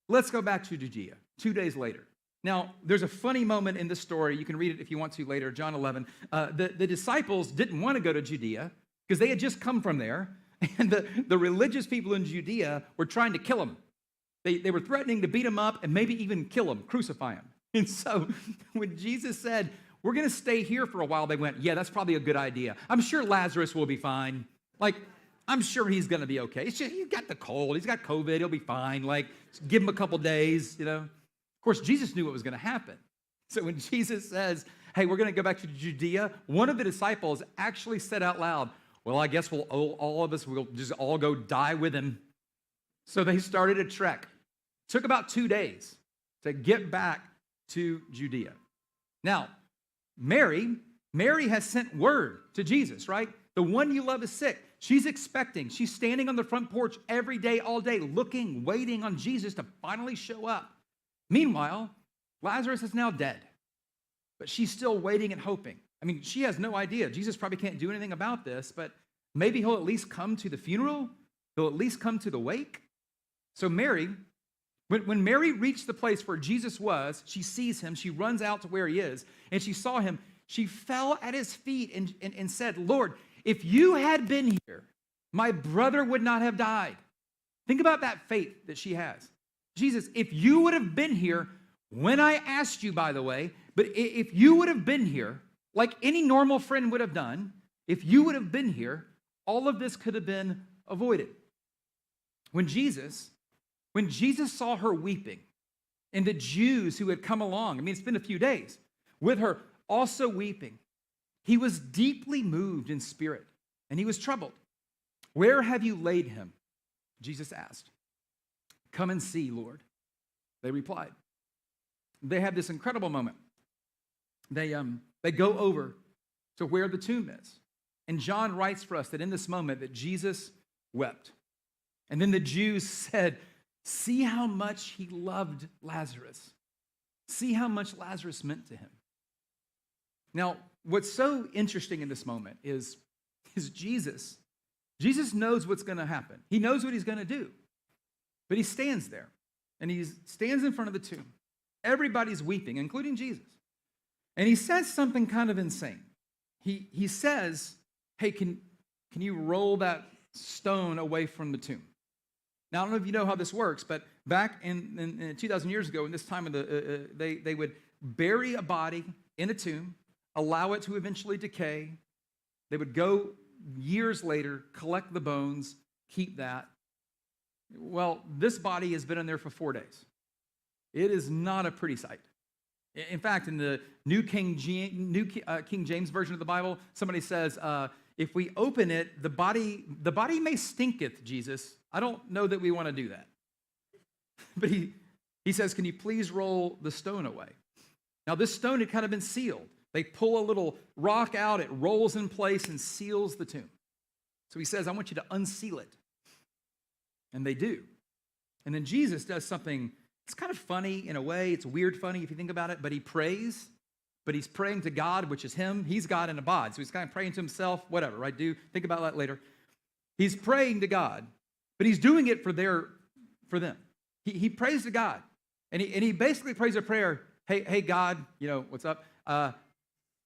let's go back to Judea 2 days later. Now, there's a funny moment in this story. You can read it if you want to later, John 11. The disciples didn't want to go to Judea because they had just come from there. And the religious people in Judea were trying to kill him. They were threatening to beat him up and maybe even kill him, crucify him. And so when Jesus said, we're going to stay here for a while, they went, yeah, that's probably a good idea. I'm sure Lazarus will be fine. Like, I'm sure he's going to be okay. It's just, he's got the cold. He's got COVID. He'll be fine. Like, give him a couple days, you know. Of course, Jesus knew what was going to happen. So when Jesus says, hey, we're going to go back to Judea, one of the disciples actually said out loud, well, I guess all of us will just all go die with him. So they started a trek. It took about 2 days to get back to Judea. Now, Mary has sent word to Jesus, right? The one you love is sick. She's expecting. She's standing on the front porch every day, all day, looking, waiting on Jesus to finally show up. Meanwhile, Lazarus is now dead, but she's still waiting and hoping. I mean, she has no idea. Jesus probably can't do anything about this, but maybe he'll at least come to the funeral. He'll at least come to the wake. So Mary, when Mary reached the place where Jesus was, she sees him. She runs out to where he is, and she saw him. She fell at his feet and said, Lord, if you had been here, my brother would not have died. Think about that faith that she has. Jesus, if you would have been here when I asked you, by the way, but if you would have been here, like any normal friend would have done, if you would have been here, all of this could have been avoided. When Jesus saw her weeping, and the Jews who had come along, I mean, it's been a few days, with her also weeping, he was deeply moved in spirit, and he was troubled. Where have you laid him? Jesus asked. Come and see, Lord. They replied. They had this incredible moment. They go over to where the tomb is. And John writes for us that in this moment that Jesus wept. And then the Jews said, see how much he loved Lazarus. See how much Lazarus meant to him. Now, what's so interesting in this moment is Jesus knows what's going to happen. He knows what he's going to do. But he stands there, and he stands in front of the tomb. Everybody's weeping, including Jesus. And he says something kind of insane. He says, hey, can you roll that stone away from the tomb? Now, I don't know if you know how this works, but back in 2,000 years ago, in this time of they would bury a body in a tomb, allow it to eventually decay. They would go years later, collect the bones, keep that. Well, this body has been in there for 4 days. It is not a pretty sight. In fact, in the New King James Version of the Bible, somebody says, if we open it, the body may stinketh, Jesus. I don't know that we want to do that. But he says, can you please roll the stone away? Now, this stone had kind of been sealed. They pull a little rock out, it rolls in place and seals the tomb. So he says, I want you to unseal it. And they do. And then Jesus does something, it's kind of funny in a way. It's weird funny if you think about it, but he prays, but he's praying to God, which is him. He's God in a bod, so he's kind of praying to himself, whatever, right? Think about that later. He's praying to God, but he's doing it for them. He prays to God, and he basically prays a prayer, hey God, you know, what's up?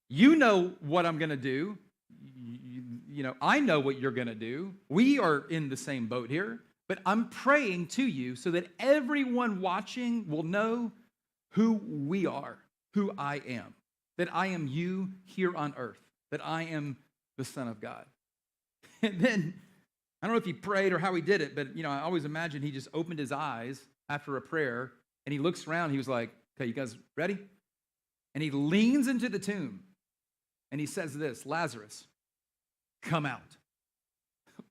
You know what I'm going to do. You know, I know what you're going to do. We are in the same boat here. But I'm praying to you so that everyone watching will know who we are, who I am. that I am you here on earth, that I am the Son of God. And then, I don't know if he prayed or how he did it, but I always imagine he just opened his eyes after a prayer, and he looks around, he was like, okay, you guys ready? And he leans into the tomb, and he says this, Lazarus, come out.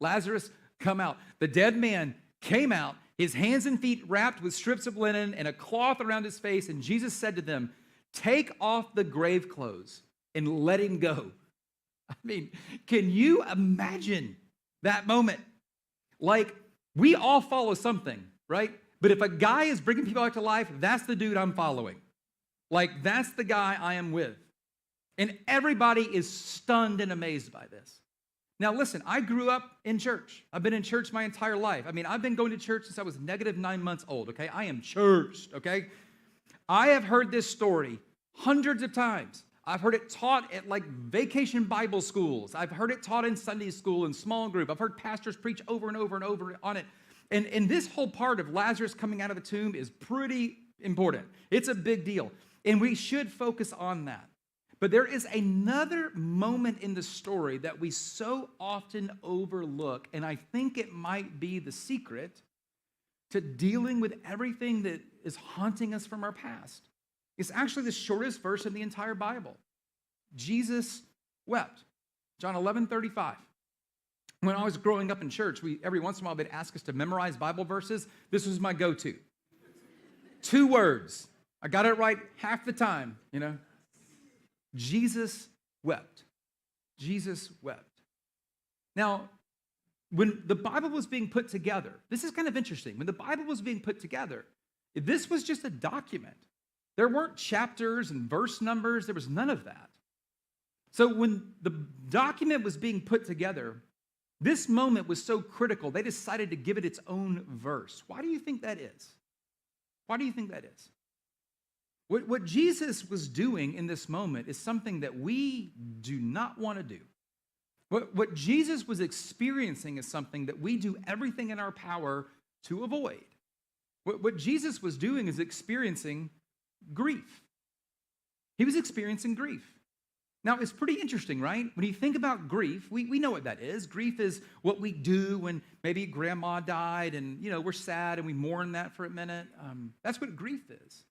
Lazarus, come out. The dead man came out, his hands and feet wrapped with strips of linen and a cloth around his face, and Jesus said to them, take off the grave clothes and let him go. I mean, can you imagine that moment? Like, we all follow something, right? But if a guy is bringing people back to life, that's the dude I'm following. Like, that's the guy I am with. And everybody is stunned and amazed by this. Now, listen, I grew up in church. I've been in church my entire life. I mean, I've been going to church since I was negative 9 months old, okay? I am churched, okay? I have heard this story hundreds of times. I've heard it taught at like vacation Bible schools. I've heard it taught in Sunday school and small group. I've heard pastors preach over and over and over on it. And this whole part of Lazarus coming out of the tomb is pretty important. It's a big deal. And we should focus on that. But there is another moment in the story that we so often overlook, and I think it might be the secret to dealing with everything that is haunting us from our past. It's actually the shortest verse in the entire Bible. Jesus wept. John 11:35. When I was growing up in church, every once in a while they'd ask us to memorize Bible verses. This was my go-to. 2 words. I got it right half the time, Jesus wept. Jesus wept. Now, when the Bible was being put together, this is kind of interesting. When the Bible was being put together, this was just a document. There weren't chapters and verse numbers. There was none of that. So when the document was being put together, this moment was so critical, they decided to give it its own verse. Why do you think that is? Why do you think that is? What Jesus was doing in this moment is something that we do not want to do. What Jesus was experiencing is something that we do everything in our power to avoid. What Jesus was doing is experiencing grief. He was experiencing grief. Now, it's pretty interesting, right? When you think about grief, we know what that is. Grief is what we do when maybe grandma died and, we're sad and we mourn that for a minute. That's what grief is.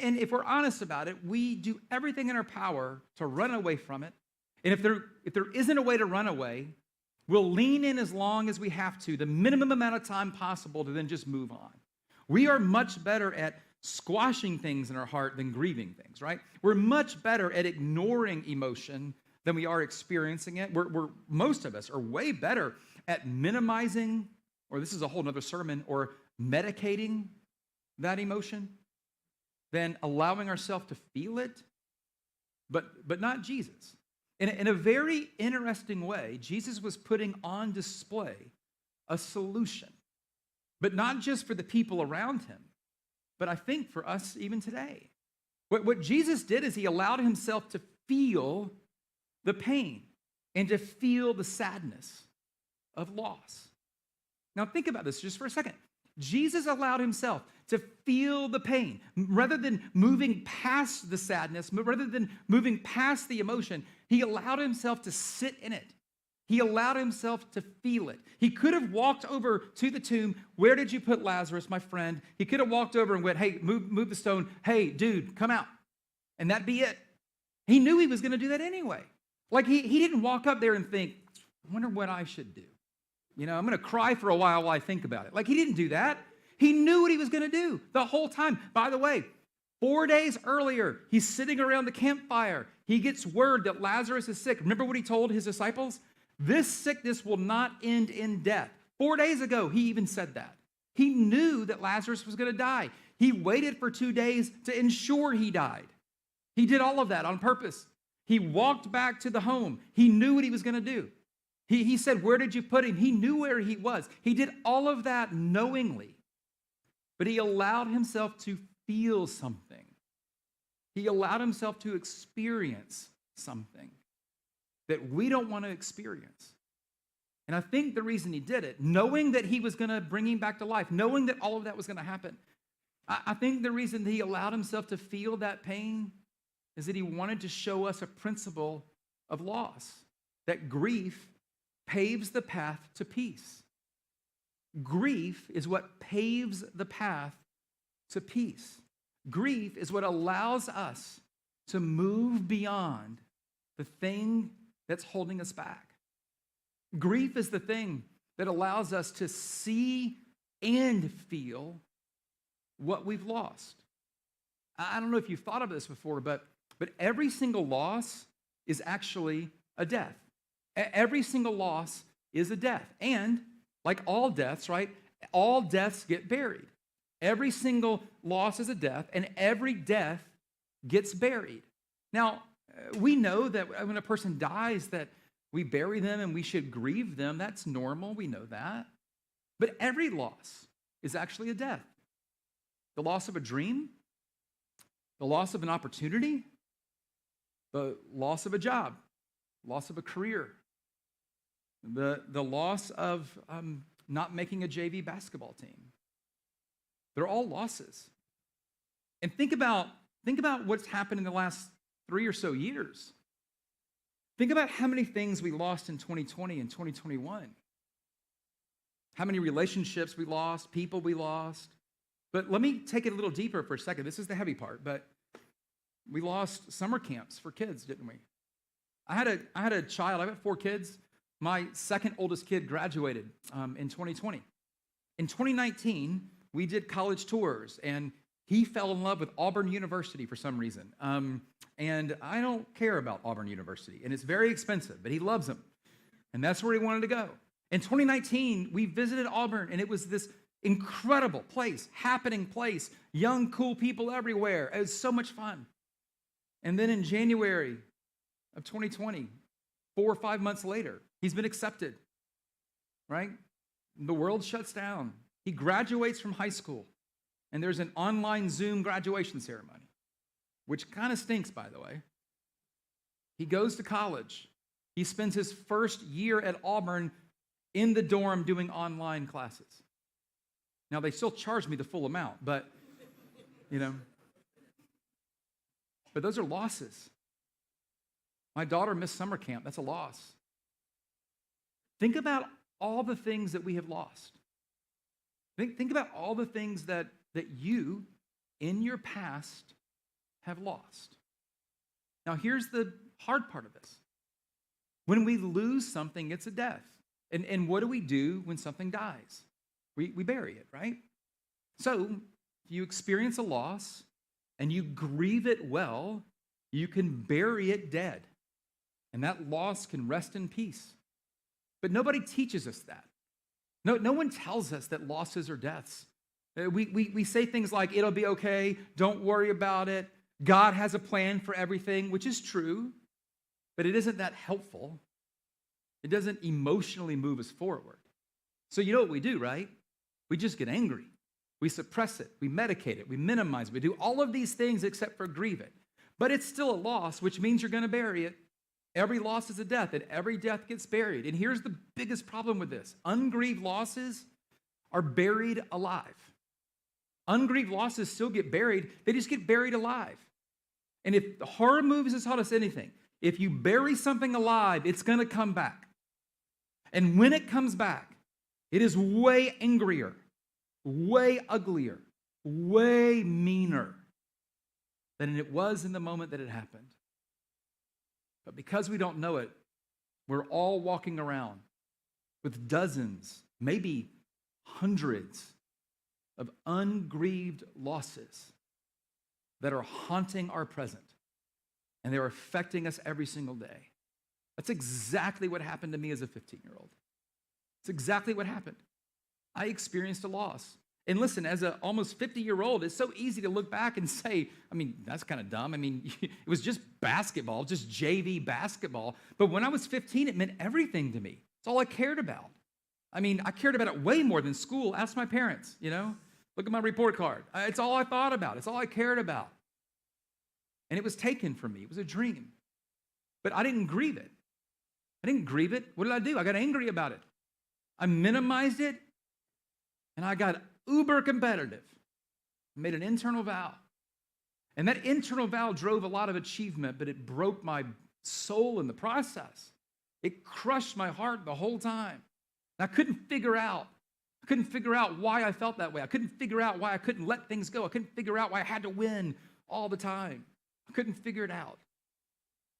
And if we're honest about it, we do everything in our power to run away from it. And if there isn't a way to run away, we'll lean in as long as we have to, the minimum amount of time possible to then just move on. We are much better at squashing things in our heart than grieving things, right? We're much better at ignoring emotion than we are experiencing it. Most of us are way better at minimizing, or this is a whole nother sermon, or medicating that emotion than allowing ourselves to feel it, but not Jesus. In a very interesting way, Jesus was putting on display a solution, but not just for the people around him, but I think for us even today. What Jesus did is he allowed himself to feel the pain and to feel the sadness of loss. Now think about this just for a second. Jesus allowed himself to feel the pain. Rather than moving past the sadness, rather than moving past the emotion, he allowed himself to sit in it. He allowed himself to feel it. He could have walked over to the tomb. Where did you put Lazarus, my friend? He could have walked over and went, hey, move the stone. Hey, dude, come out. And that'd be it. He knew he was going to do that anyway. Like he didn't walk up there and think, I wonder what I should do. I'm going to cry for a while I think about it. Like he didn't do that. He knew what he was going to do the whole time. By the way, 4 days earlier, he's sitting around the campfire. He gets word that Lazarus is sick. Remember what he told his disciples? This sickness will not end in death. 4 days ago, he even said that. He knew that Lazarus was going to die. He waited for 2 days to ensure he died. He did all of that on purpose. He walked back to the home. He knew what he was going to do. He said, where did you put him? He knew where he was. He did all of that knowingly. But he allowed himself to feel something. He allowed himself to experience something that we don't want to experience. And I think the reason he did it, knowing that he was going to bring him back to life, knowing that all of that was going to happen, I think the reason he allowed himself to feel that pain is that he wanted to show us a principle of loss, that grief paves the path to peace. Grief is what paves the path to peace. Grief is what allows us to move beyond the thing that's holding us back. Grief is the thing that allows us to see and feel what we've lost. I don't know if you've thought of this before, but every single loss is actually a death. Every single loss is a death. And like all deaths, right? All deaths get buried. Every single loss is a death, and every death gets buried. Now, we know that when a person dies that we bury them and we should grieve them. That's normal. We know that. But every loss is actually a death. The loss of a dream, the loss of an opportunity, the loss of a job, loss of a career, the loss of not making a JV basketball team. They're all losses. And think about what's happened in the last 3 or so years. Think about how many things we lost in 2020 and 2021. How many relationships we lost, people we lost. But let me take it a little deeper for a second. This is the heavy part, but we lost summer camps for kids, didn't we? I had a child, I've got 4 kids. My second oldest kid graduated in 2020. In 2019, we did college tours, and he fell in love with Auburn University for some reason. And I don't care about Auburn University, and it's very expensive, but he loves them. And that's where he wanted to go. In 2019, we visited Auburn, and it was this incredible place, happening place, young, cool people everywhere. It was so much fun. And then in January of 2020, 4 or 5 months later, he's been accepted, right? The world shuts down. He graduates from high school, and there's an online Zoom graduation ceremony, which kind of stinks, by the way. He goes to college. He spends his first year at Auburn in the dorm doing online classes. Now, they still charge me the full amount, but, but those are losses. My daughter missed summer camp. That's a loss. Think about all the things that we have lost. Think about all the things that you, in your past, have lost. Now, here's the hard part of this. When we lose something, it's a death. And what do we do when something dies? We bury it, right? So, if you experience a loss and you grieve it well, you can bury it dead. And that loss can rest in peace. But nobody teaches us that. No one tells us that losses are deaths. We say things like, it'll be okay, don't worry about it. God has a plan for everything, which is true, but it isn't that helpful. It doesn't emotionally move us forward. So you know what we do, right? We just get angry. We suppress it. We medicate it. We minimize it. We do all of these things except for grieve it. But it's still a loss, which means you're going to bury it. Every loss is a death, and every death gets buried. And here's the biggest problem with this. Ungrieved losses are buried alive. Ungrieved losses still get buried. They just get buried alive. And if the horror movies has taught us anything, if you bury something alive, it's going to come back. And when it comes back, it is way angrier, way uglier, way meaner than it was in the moment that it happened. But because we don't know it, we're all walking around with dozens, maybe hundreds of ungrieved losses that are haunting our present, and they're affecting us every single day. That's exactly what happened to me as a 15-year-old. It's exactly what happened. I experienced a loss. And listen, as an almost 50-year-old, it's so easy to look back and say, that's kind of dumb. It was just basketball, just JV basketball. But when I was 15, it meant everything to me. It's all I cared about. I cared about it way more than school. Ask my parents, Look at my report card. It's all I thought about. It's all I cared about. And it was taken from me. It was a dream. But I didn't grieve it. What did I do? I got angry about it. I minimized it, and I got uber competitive. I made an internal vow. And that internal vow drove a lot of achievement, but it broke my soul in the process. It crushed my heart the whole time. And I couldn't figure out why I felt that way. I couldn't figure out why I couldn't let things go. I couldn't figure out why I had to win all the time. I couldn't figure it out.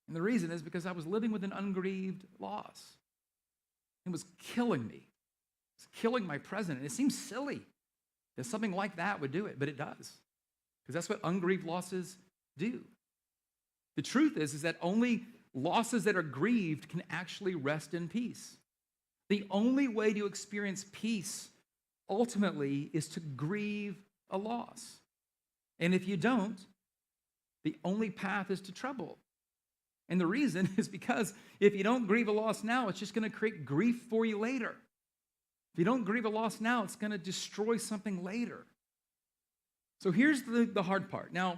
And the reason is because I was living with an ungrieved loss. It was killing me. It was killing my present. And it seems silly that something like that would do it, but it does. Because that's what ungrieved losses do. The truth is that only losses that are grieved can actually rest in peace. The only way to experience peace ultimately is to grieve a loss. And if you don't, the only path is to trouble. And the reason is because if you don't grieve a loss now, it's just going to create grief for you later. If you don't grieve a loss now, it's going to destroy something later. So here's the hard part. Now,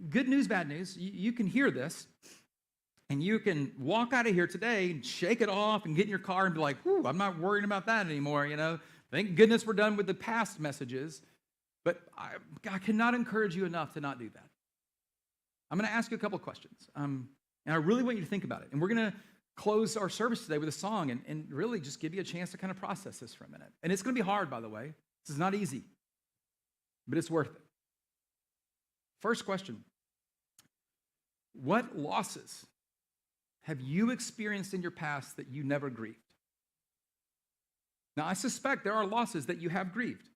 good news, bad news. You can hear this, and you can walk out of here today and shake it off and get in your car and be like, whew, I'm not worrying about that anymore, you know. Thank goodness we're done with the past messages. But I cannot encourage you enough to not do that. I'm going to ask you a couple of questions. And I really want you to think about it. And we're going to close our service today with a song and really just give you a chance to kind of process this for a minute. And it's going to be hard, by the way. This is not easy, but it's worth it. First question: what losses have you experienced in your past that you never grieved? Now, I suspect there are losses that you have grieved.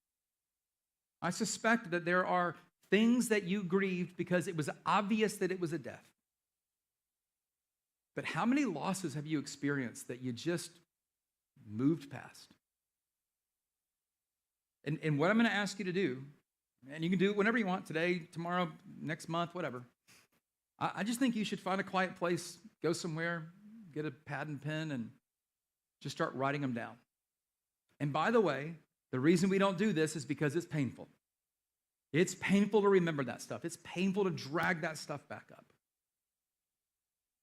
I suspect that there are things that you grieved because it was obvious that it was a death. But how many losses have you experienced that you just moved past? And what I'm going to ask you to do, and you can do it whenever you want, today, tomorrow, next month, whatever. I just think you should find a quiet place, go somewhere, get a pad and pen, and just start writing them down. And by the way, the reason we don't do this is because it's painful. It's painful to remember that stuff. It's painful to drag that stuff back up.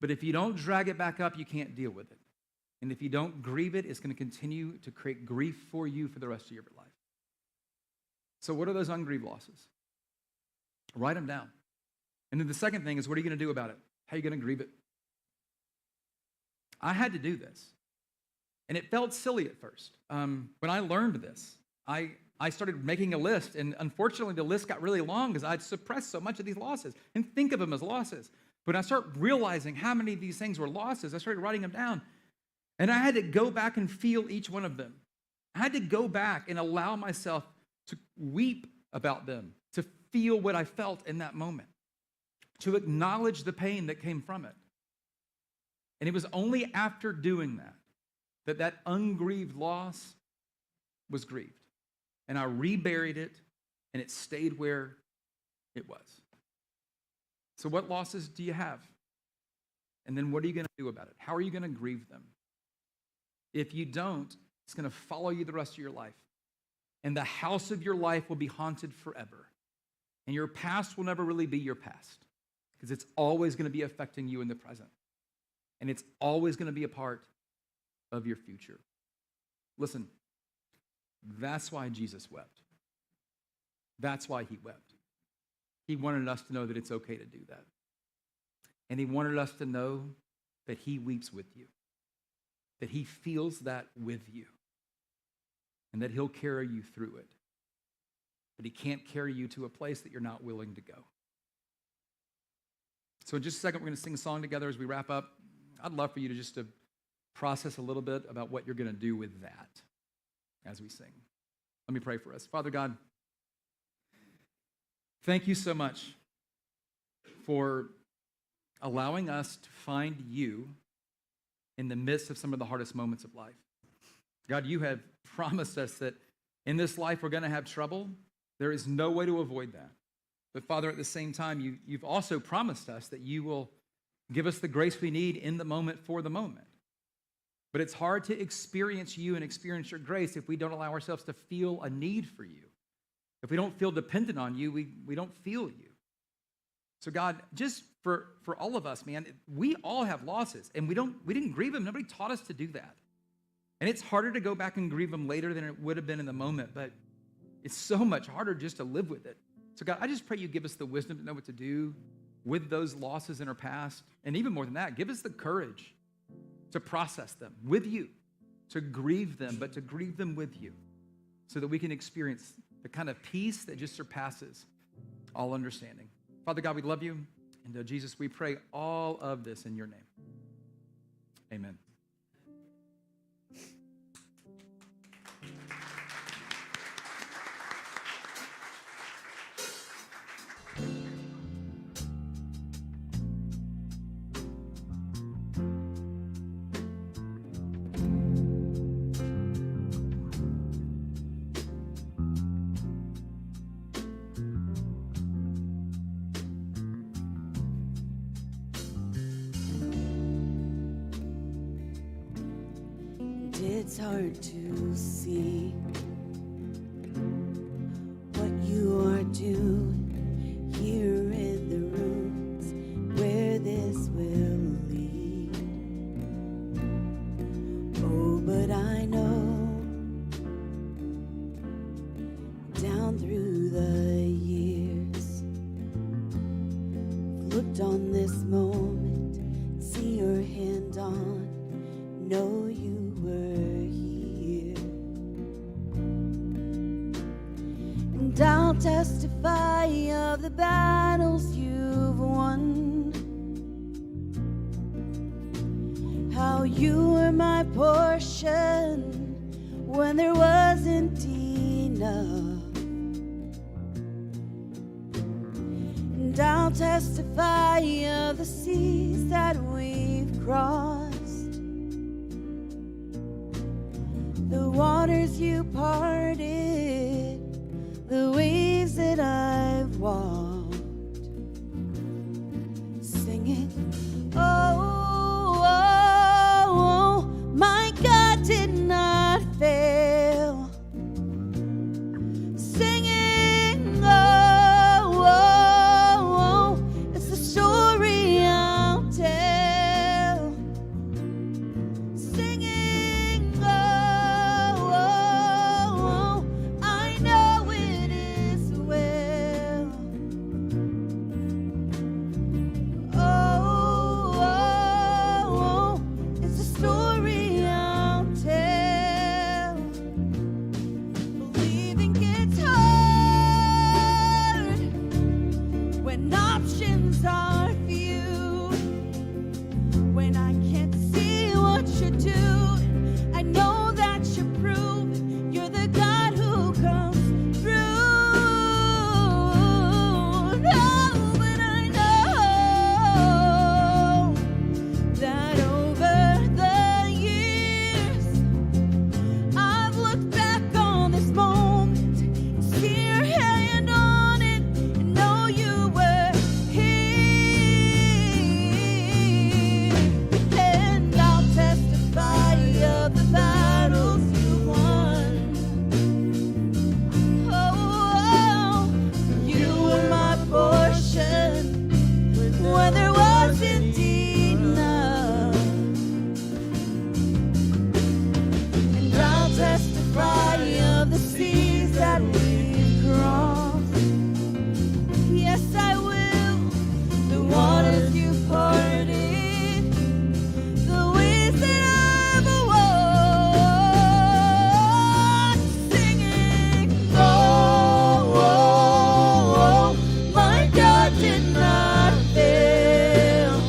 But if you don't drag it back up, you can't deal with it. And if you don't grieve it, it's going to continue to create grief for you for the rest of your life. So what are those ungrieved losses? Write them down. And then the second thing is, what are you going to do about it? How are you going to grieve it? I had to do this. And it felt silly at first. When I learned this, I started making a list. And unfortunately, the list got really long because I'd suppressed so much of these losses and think of them as losses. But when I started realizing how many of these things were losses, I started writing them down. And I had to go back and feel each one of them. I had to go back and allow myself to weep about them, to feel what I felt in that moment, to acknowledge the pain that came from it. And it was only after doing that that ungrieved loss was grieved. And I reburied it, and it stayed where it was. So what losses do you have? And then what are you going to do about it? How are you going to grieve them? If you don't, it's going to follow you the rest of your life. And the house of your life will be haunted forever. And your past will never really be your past, because it's always going to be affecting you in the present. And it's always going to be a part of your future. Listen, that's why Jesus wept. That's why he wept. He wanted us to know that it's okay to do that. And he wanted us to know that he weeps with you, that he feels that with you, and that he'll carry you through it. But he can't carry you to a place that you're not willing to go. So in just a second, we're going to sing a song together as we wrap up. I'd love for you to just to process a little bit about what you're going to do with that as we sing. Let me pray for us. Father God, thank you so much for allowing us to find you in the midst of some of the hardest moments of life. God, you have promised us that in this life we're going to have trouble. There is no way to avoid that. But Father, at the same time, you've also promised us that you will give us the grace we need in the moment for the moment. But it's hard to experience you and experience your grace if we don't allow ourselves to feel a need for you. If we don't feel dependent on you, we don't feel you. So God, just for all of us, man, we all have losses, and we didn't grieve them. Nobody taught us to do that. And it's harder to go back and grieve them later than it would have been in the moment, but it's so much harder just to live with it, So God, I just pray you give us the wisdom to know what to do with those losses in our past. And even more than that, give us the courage to process them with you, to grieve them, but to grieve them with you so that we can experience the kind of peace that just surpasses all understanding. Father God, we love you. And Jesus, we pray all of this in your name. Amen. It's hard to see what you are doing here in the rooms where this will lead. Oh, but I know down through the years, I've looked on this moment, see your hand on, know you were here, and I'll testify of the battles you've won, how you were my portion when there wasn't enough, and I'll testify of the seas that we've crossed, the waters you parted, the waves that I've walked, singing, oh, oh, oh, my God did not fail, singing, oh, oh, oh, it's the story I'll tell, singing, oh, oh, I know it is well. Oh, oh, it's a story I'll tell. Believing gets hard when options are few, when I can't see what you do. I know that you prove you're the God who comes through. No, but I know that over the years I've looked back on this moment, see your hand on it, and know you were here. And I'll testify of the battles you won. Oh, you were my portion when there wasn't enough. And I'll testify of the seas that we've crossed. Yes, I will. The waters you parted, the ways that I've walked, singing, oh, oh, oh, my God did not fail,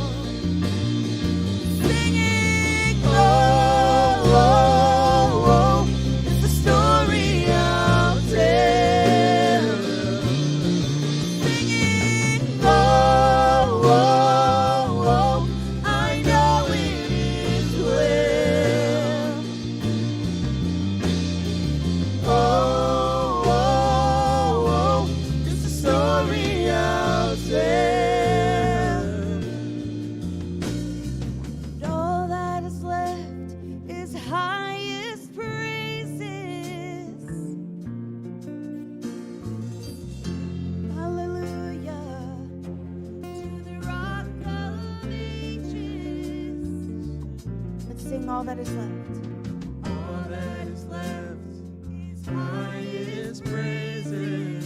singing, oh, oh, oh, it's the story I'll tell, singing, oh, oh, oh, I know it is well. Oh, oh, oh, it's the story I'll tell. And all that is left is highest praises. Hallelujah to the Rock of Ages. Let's sing all that is left. All that is left is highest praises.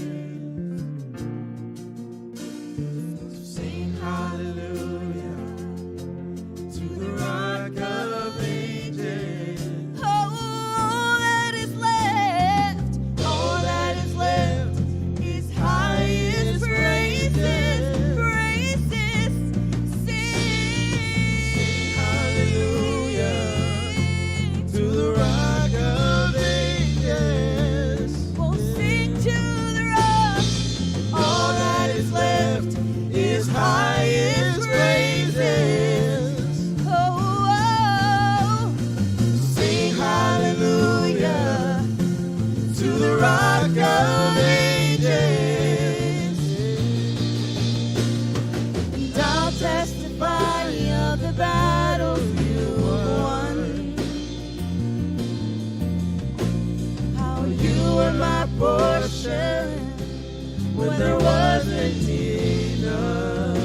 when there wasn't enough.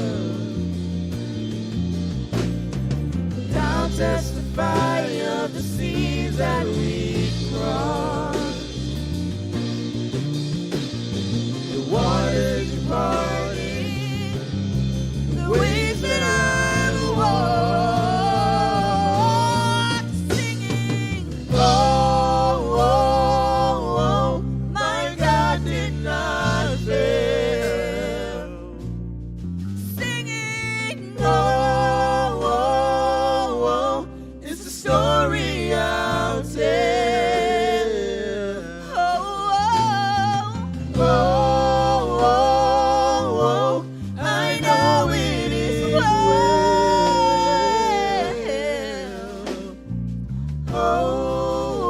I'll testify of the seas that we crossed. The waters departed, the waves that I walked, singing, oh, oh, oh, my God did not fail. Singing, oh, oh, oh, it's a story I'll tell. Oh, oh, oh, oh, oh, I know it is well. Oh,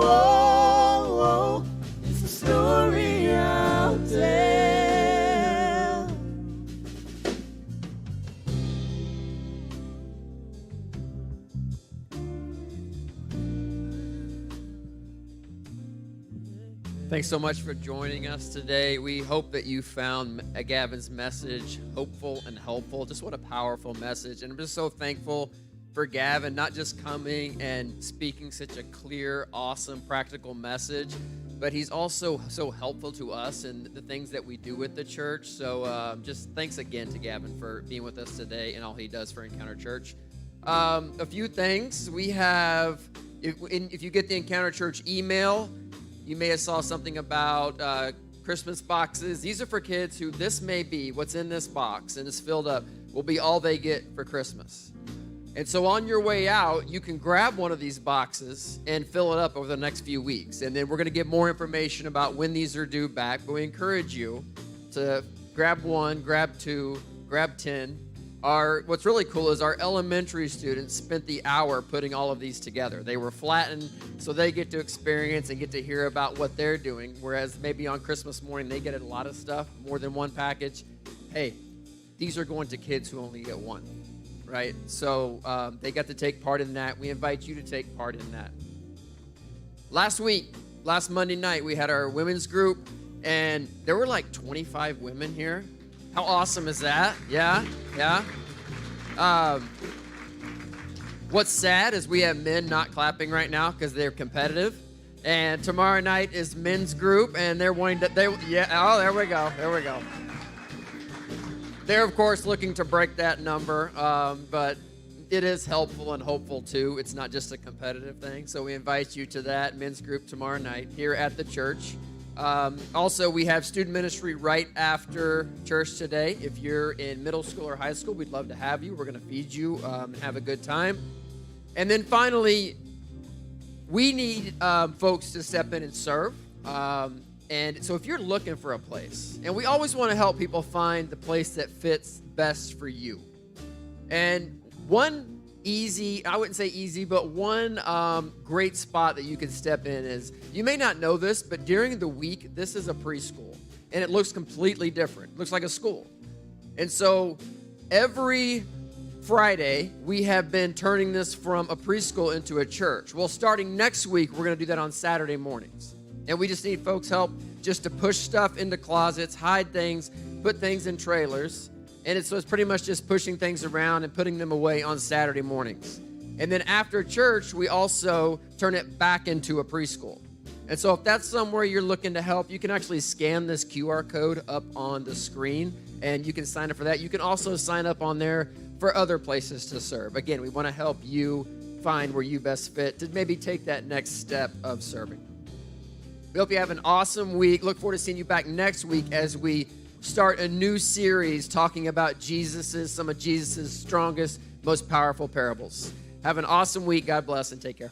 oh, oh, it's a story I'll tell. Thanks so much for joining us today. We hope that you found Gavin's message hopeful and helpful. Just what a powerful message. And I'm just so thankful for Gavin, not just coming and speaking such a clear, awesome, practical message, but he's also so helpful to us and the things that we do with the church. So just thanks again to Gavin for being with us today and all he does for Encounter Church. A few things. We have, if you get the Encounter Church email, you may have saw something about Christmas boxes. These are for kids who this may be, what's in this box and it's filled up, will be all they get for Christmas. And so on your way out, you can grab one of these boxes and fill it up over the next few weeks. And then we're going to get more information about when these are due back. But we encourage you to grab one, grab two, grab 10. What's really cool is our elementary students spent the hour putting all of these together. They were flattened so they get to experience and get to hear about what they're doing, whereas maybe on Christmas morning they get a lot of stuff, more than one package. Hey, these are going to kids who only get one, right? So they got to take part in that. We invite you to take part in that. Last Monday night, we had our women's group, and there were like 25 women here. How awesome is that? Yeah. What's sad is we have men not clapping right now because they're competitive. And tomorrow night is men's group, and they're wanting to, there we go. They're, of course, looking to break that number, but it is helpful and hopeful, too. It's not just a competitive thing. So we invite you to that men's group tomorrow night here at the church. Also, we have student ministry right after church today. If you're in middle school or high school, we'd love to have you. We're going to feed you and have a good time. And then finally, we need folks to step in and serve. And so if you're looking for a place, and we always want to help people find the place that fits best for you. And one easy, I wouldn't say easy, but one great spot that you can step in is, you may not know this, but during the week, this is a preschool. And it looks completely different. It looks like a school. And so every Friday, we have been turning this from a preschool into a church. Well, starting next week, we're going to do that on Saturday mornings. And we just need folks' help just to push stuff into closets, hide things, put things in trailers. And so it's pretty much just pushing things around and putting them away on Saturday mornings. And then after church, we also turn it back into a preschool. And so if that's somewhere you're looking to help, you can actually scan this QR code up on the screen, and you can sign up for that. You can also sign up on there for other places to serve. Again, we want to help you find where you best fit to maybe take that next step of serving. We hope you have an awesome week. Look forward to seeing you back next week as we start a new series talking about some of Jesus's strongest, most powerful parables. Have an awesome week. God bless and take care.